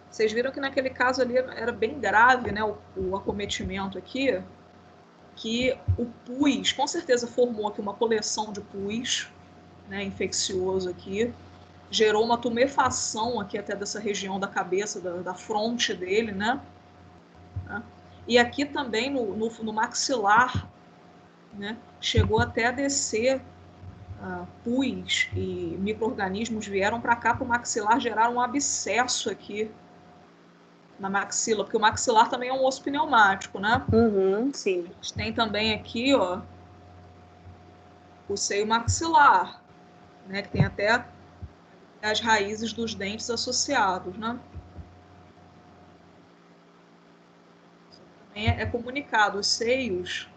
vocês viram que naquele caso ali era bem grave, né, o acometimento aqui, que o pus, com certeza formou aqui uma coleção de pus, né, infeccioso aqui, gerou uma tumefação aqui até dessa região da cabeça, da fronte dele, né? E aqui também no maxilar, né, chegou até a descer pus e micro-organismos vieram para cá para o maxilar, geraram um abscesso aqui na maxila, porque o maxilar também é um osso pneumático, né? Sim. A gente tem também aqui, ó, o seio maxilar, né, que tem até as raízes dos dentes associados, né? Também é comunicado, os seios,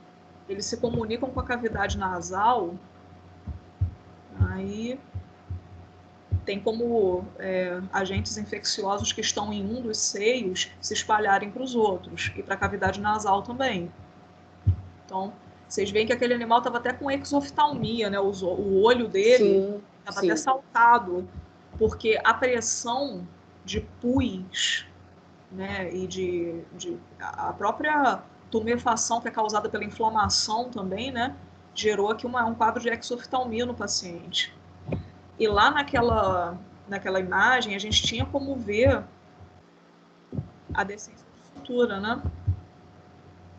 eles se comunicam com a cavidade nasal, aí tem como agentes infecciosos que estão em um dos seios se espalharem para os outros e para a cavidade nasal também. Então, vocês veem que aquele animal estava até com exoftalmia, né? O olho dele estava até saltado, porque a pressão de pus, né, e a própria tumefação que é causada pela inflamação também, né, gerou aqui um quadro de exoftalmia no paciente. E lá naquela imagem, a gente tinha como ver a decência de sutura, né?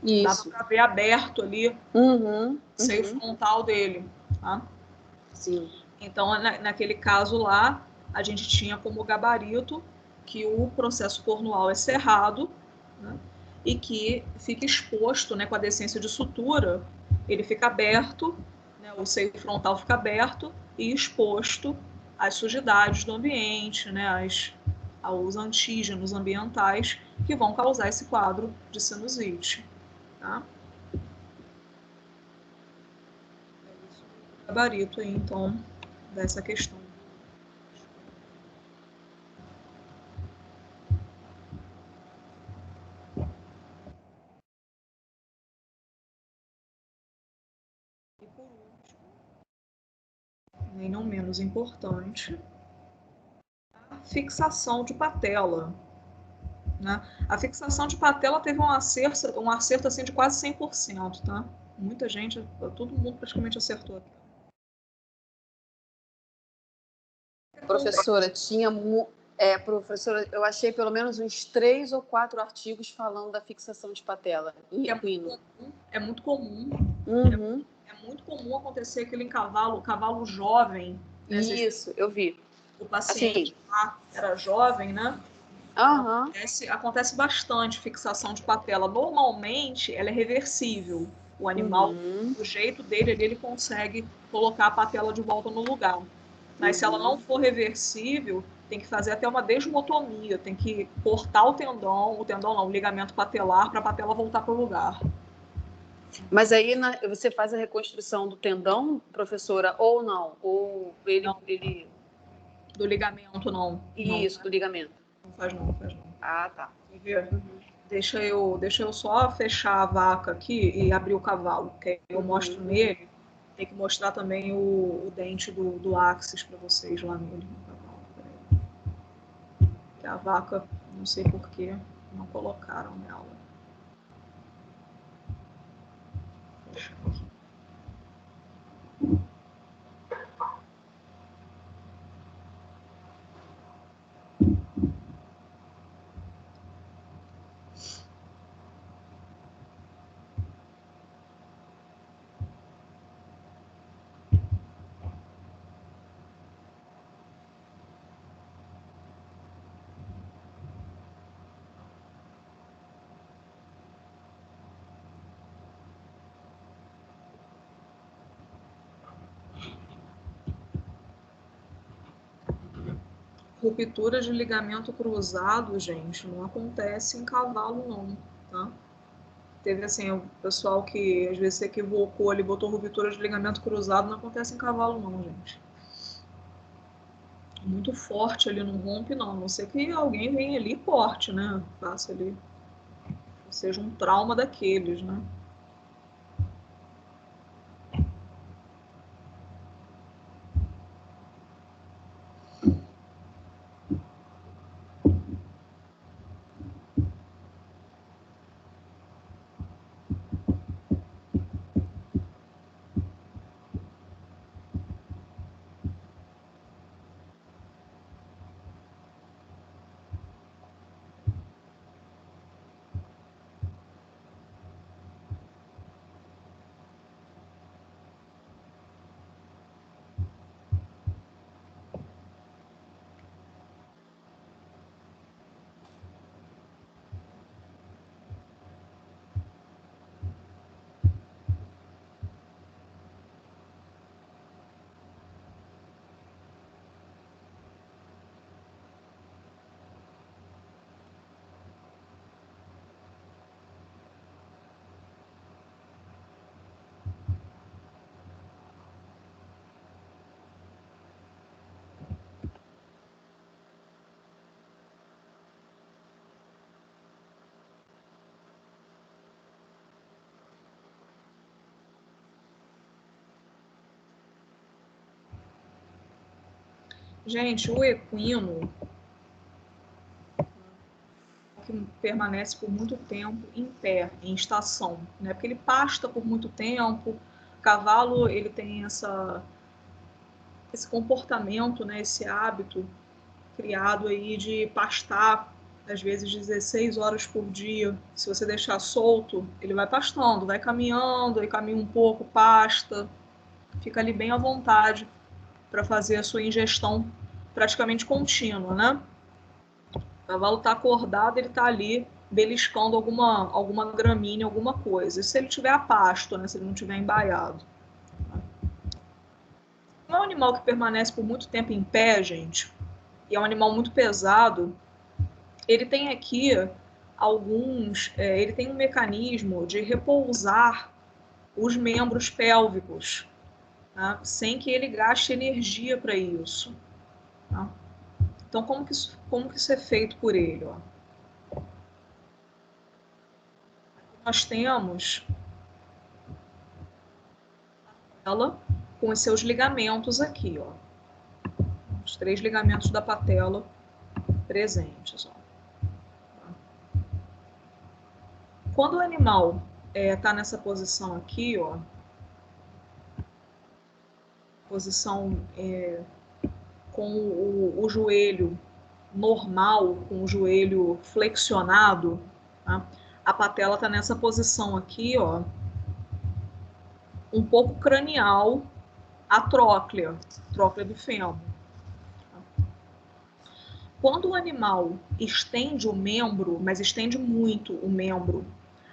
Isso. Dava para ver aberto ali o seio frontal dele. Tá? Sim. Então, naquele caso lá, a gente tinha como gabarito que o processo cornual é cerrado, né? E que fica exposto, né, com a decência de sutura, ele fica aberto, né, o seio frontal fica aberto e exposto às sujidades do ambiente, né, aos antígenos ambientais que vão causar esse quadro de sinusite. Tá? É isso o gabarito aí, então, dessa questão. E por último, nem não menos importante, a fixação de patela. Né? A fixação de patela teve um acerto assim, de quase 100%. Tá? Muita gente, todo mundo praticamente acertou aqui. Professora, professora, eu achei pelo menos uns 3 ou 4 artigos falando da fixação de patela em equino. É muito comum. Uhum. É muito comum acontecer aquilo em cavalo jovem. Né? Isso, eu vi. O paciente lá era jovem, né? Uhum. Acontece bastante fixação de patela. Normalmente, ela é reversível. O animal, do jeito dele, ele consegue colocar a patela de volta no lugar. Mas se ela não for reversível, tem que fazer até uma desmotomia, tem que cortar o ligamento patelar, para a patela voltar para o lugar. Mas aí você faz a reconstrução do tendão, professora, ou não? Ou ele... Do ligamento, não. Isso, não, do ligamento. Não faz não. Ah, tá. Quer ver? Deixa eu só fechar a vaca aqui e abrir o cavalo, que eu mostro nele. Tem que mostrar também o dente do áxis para vocês lá nele. Que a vaca, não sei porquê, não colocaram nela. Deixa eu aqui. Ruptura de ligamento cruzado, gente, não acontece em cavalo, não, tá? Teve, assim, o pessoal que às vezes se equivocou ali, botou ruptura de ligamento cruzado, não acontece em cavalo, não, gente. Muito forte ali, não rompe, não. A não ser que alguém venha ali e corte, né? Faça ali, seja um trauma daqueles, né? Gente, o equino que permanece por muito tempo em pé, em estação, né? Porque ele pasta por muito tempo. O cavalo, ele tem esse comportamento, né? Esse hábito criado aí de pastar, às vezes 16 horas por dia. Se você deixar solto, ele vai pastando, vai caminhando, ele caminha um pouco, pasta, fica ali bem à vontade para fazer a sua ingestão praticamente contínua, né? O cavalo está acordado, ele está ali beliscando alguma gramínea, alguma coisa. E se ele tiver a pasto, né, se ele não tiver embaiado. É um animal que permanece por muito tempo em pé, gente, e é um animal muito pesado. Ele tem aqui ele tem um mecanismo de repousar os membros pélvicos, tá? Sem que ele gaste energia para isso. Tá? Então, como que isso é feito por ele? Ó? Nós temos ela com os seus ligamentos aqui, ó. Os 3 ligamentos da patela presentes. Ó. Quando o animal está nessa posição aqui, ó, posição com o joelho normal, com o joelho flexionado, tá? A patela está nessa posição aqui, ó, um pouco cranial, a tróclea do fêmur. Quando o animal estende o membro, mas estende muito o membro,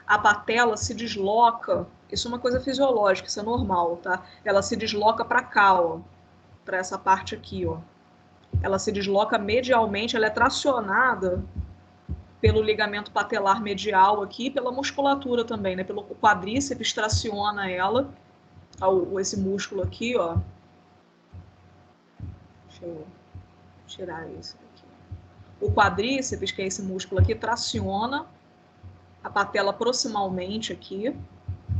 a patela se desloca, isso é uma coisa fisiológica, isso é normal, tá? Ela se desloca para cá, ó, para essa parte aqui, ó. Ela se desloca medialmente, ela é tracionada pelo ligamento patelar medial aqui, pela musculatura também, né? Pelo quadríceps traciona ela, esse músculo aqui, ó. Deixa eu tirar isso aqui. O quadríceps, que é esse músculo aqui, traciona a patela proximalmente aqui,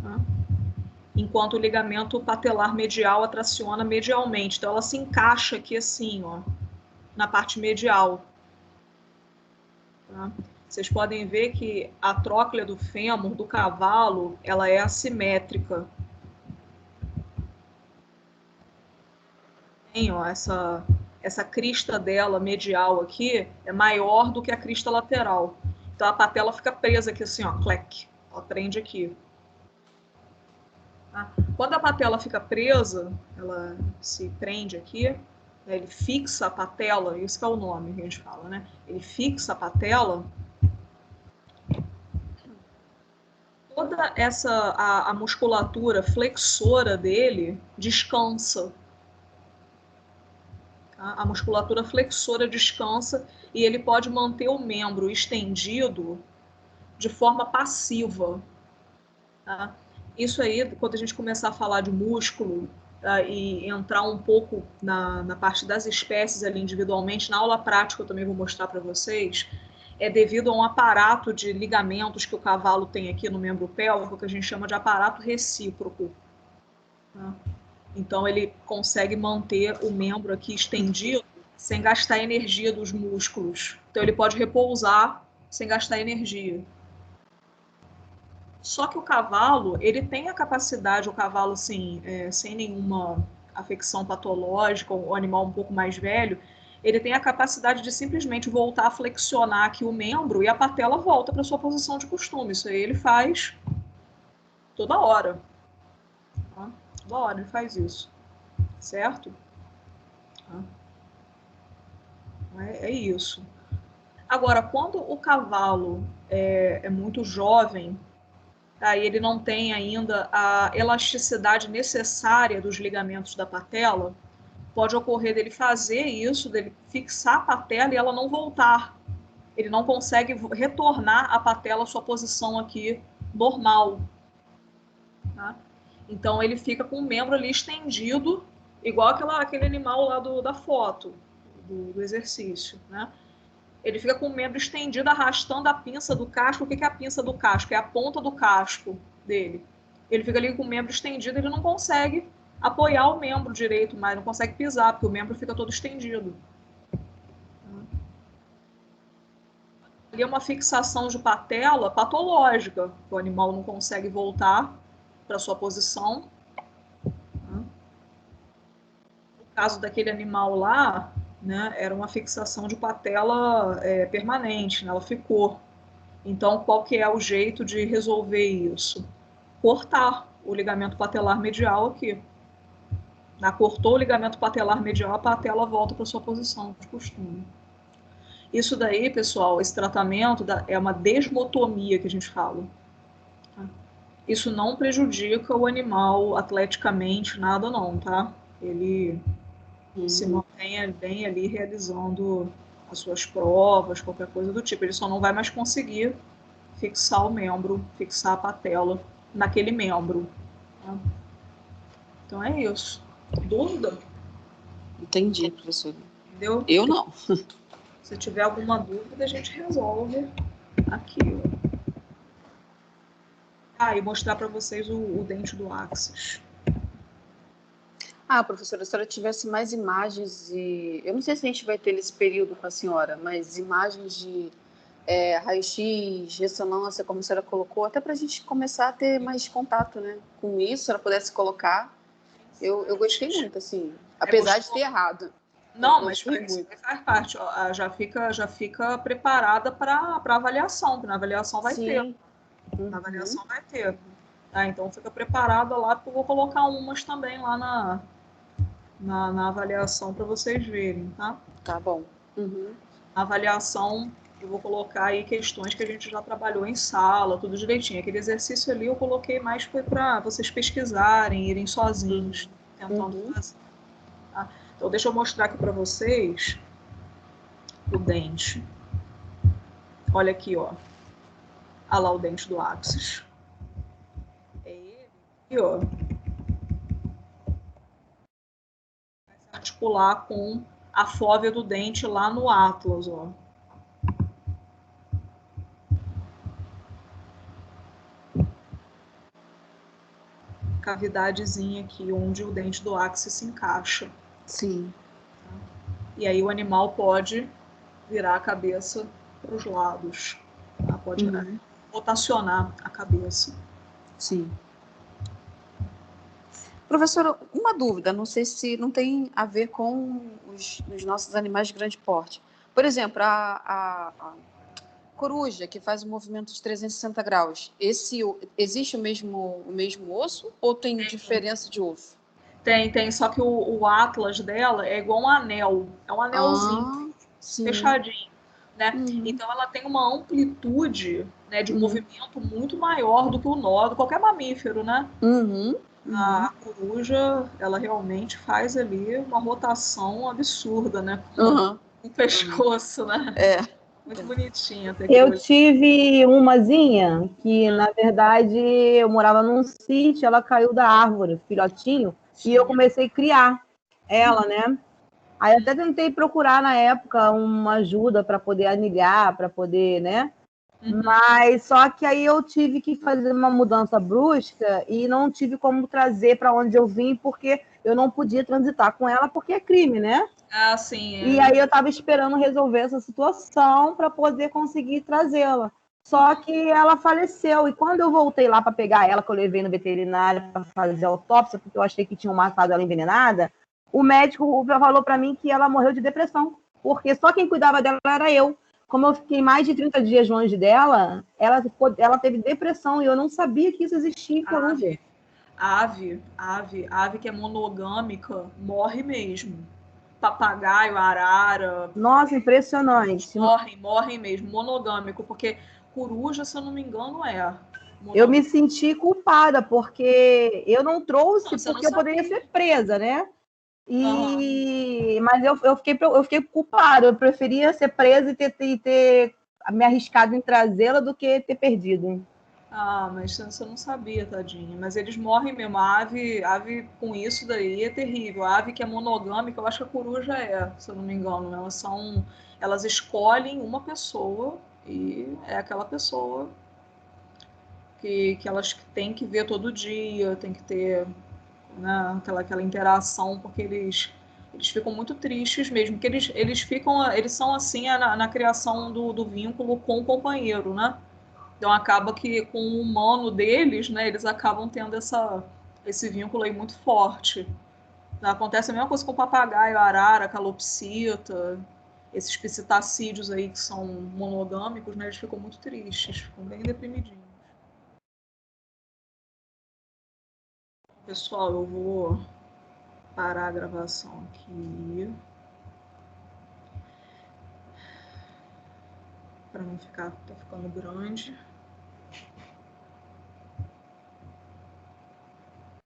tá? Enquanto o ligamento patelar medial a traciona medialmente. Então, ela se encaixa aqui assim, ó, na parte medial. Tá? Vocês podem ver que a tróclea do fêmur, do cavalo, ela é assimétrica. Tem, ó, essa crista dela medial aqui é maior do que a crista lateral. Então, a patela fica presa aqui assim, ó, clec. Ela prende aqui. Tá? Quando a patela fica presa, ela se prende aqui, né, ele fixa a patela, isso que é o nome que a gente fala, né? Ele fixa a patela. Toda a musculatura flexora dele descansa. Tá? A musculatura flexora descansa e ele pode manter o membro estendido de forma passiva. Tá? Isso aí, quando a gente começar a falar de músculo e entrar um pouco na parte das espécies ali individualmente, na aula prática eu também vou mostrar para vocês, é devido a um aparato de ligamentos que o cavalo tem aqui no membro pélvico, que a gente chama de aparato recíproco. Tá? Então, ele consegue manter o membro aqui estendido sem gastar energia dos músculos. Então, ele pode repousar sem gastar energia. Só que o cavalo, ele tem a capacidade, o cavalo assim, sem nenhuma afecção patológica, o animal um pouco mais velho, ele tem a capacidade de simplesmente voltar a flexionar aqui o membro e a patela volta para sua posição de costume. Isso aí ele faz toda hora. Tá? Toda hora ele faz isso. Certo? Tá? É isso. Agora, quando o cavalo é muito jovem, aí ele não tem ainda a elasticidade necessária dos ligamentos da patela, pode ocorrer dele fazer isso, dele fixar a patela e ela não voltar. Ele não consegue retornar a patela à sua posição aqui normal. Tá? Então, ele fica com o membro ali estendido, igual aquele animal lá da foto, do exercício, né? Ele fica com o membro estendido, arrastando a pinça do casco. O que é a pinça do casco? É a ponta do casco dele. Ele fica ali com o membro estendido, ele não consegue apoiar o membro direito mais, não consegue pisar, porque o membro fica todo estendido. Ali é uma fixação de patela patológica, o animal não consegue voltar para sua posição. No caso daquele animal lá, né, era uma fixação de patela permanente, né, ela ficou. Então, qual que é o jeito de resolver isso? Cortar o ligamento patelar medial aqui. Cortou o ligamento patelar medial, a patela volta para sua posição de costume. Isso daí, pessoal, esse tratamento é uma desmotomia que a gente fala. Tá? Isso não prejudica o animal atleticamente, nada não, tá? Ele se mantém bem ali realizando as suas provas, qualquer coisa do tipo. Ele só não vai mais conseguir fixar o membro, fixar a patela naquele membro. Tá? Então é isso. Dúvida? Entendi, professora. Entendeu? Eu não. Se tiver alguma dúvida, a gente resolve aqui. E mostrar para vocês o dente do Axis. Professora, se a senhora tivesse mais imagens eu não sei se a gente vai ter nesse período com a senhora, mas imagens de raio-x, ressonância, como a senhora colocou, até para a gente começar a ter mais contato, né, com isso, se ela pudesse colocar. Eu gostei muito, assim, apesar de ter errado. Não, mas faz parte. Ó, já fica preparada para avaliação, que na avaliação vai ter. Na avaliação vai ter. Tá? Então fica preparada lá, porque eu vou colocar umas também lá na avaliação para vocês verem, tá? Tá bom. Na avaliação eu vou colocar aí questões que a gente já trabalhou em sala, tudo direitinho. Aquele exercício ali eu coloquei mais foi para vocês pesquisarem, irem sozinhos, tentando fazer. Tá? Então deixa eu mostrar aqui para vocês o dente. Olha aqui, ó. Olha lá o dente do Axis. É ele aqui, ó. Vai se articular com a fóvea do dente lá no Atlas, ó. Cavidadezinha aqui, onde o dente do Axis se encaixa. Sim. E aí o animal pode virar a cabeça para os lados. Tá? Pode rotacionar a cabeça. Sim. Professora, uma dúvida, não sei se não tem a ver com os nossos animais de grande porte. Por exemplo, a coruja, que faz o movimento de 360 graus, existe o mesmo osso ou tem diferença de osso? Tem, só que o Atlas dela é igual um anel. É um anelzinho fechadinho. Né? Então ela tem uma amplitude, né, de movimento muito maior do que o nó de qualquer mamífero, né? A coruja, ela realmente faz ali uma rotação absurda, né? Com o pescoço, né? Muito bonitinha. Até eu tive umazinha que, na verdade, eu morava num sítio, ela caiu da árvore, filhotinho, e eu comecei a criar ela, né? Aí até tentei procurar na época uma ajuda para poder anilhar, para poder, né? Mas só que aí eu tive que fazer uma mudança brusca e não tive como trazer para onde eu vim, porque eu não podia transitar com ela, porque é crime, né? Sim. E aí eu estava esperando resolver essa situação para poder conseguir trazê-la. Só que ela faleceu. E quando eu voltei lá para pegar ela, que eu levei no veterinário para fazer a autópsia, porque eu achei que tinham matado ela envenenada, o médico falou para mim que ela morreu de depressão, porque só quem cuidava dela era eu. Como eu fiquei mais de 30 dias longe dela, ela teve depressão e eu não sabia que isso existia em coruja. Ave que é monogâmica morre mesmo. Papagaio, arara. Nossa, impressionante. Morrem mesmo, monogâmico, porque coruja, se eu não me engano, é. Eu me senti culpada, porque eu não trouxe, porque eu poderia ser presa, né? Mas eu fiquei culpada, eu preferia ser presa e ter me arriscado em trazê-la do que ter perdido. Mas você não sabia, tadinha. Mas eles morrem mesmo. A ave com isso daí é terrível. A ave que é monogâmica, eu acho que a coruja se eu não me engano. Elas escolhem uma pessoa e é aquela pessoa que elas têm que ver todo dia, tem que ter, né, aquela interação, porque eles ficam muito tristes mesmo, que eles são assim na criação do vínculo com o companheiro, né? Então acaba que com o humano deles, né, eles acabam tendo esse vínculo aí muito forte. Acontece a mesma coisa com o papagaio, a arara, a calopsita, esses psitacídeos aí que são monogâmicos, né, eles ficam muito tristes, ficam bem deprimidinhos. Pessoal, eu vou parar a gravação aqui. para não ficar, tá ficando grande.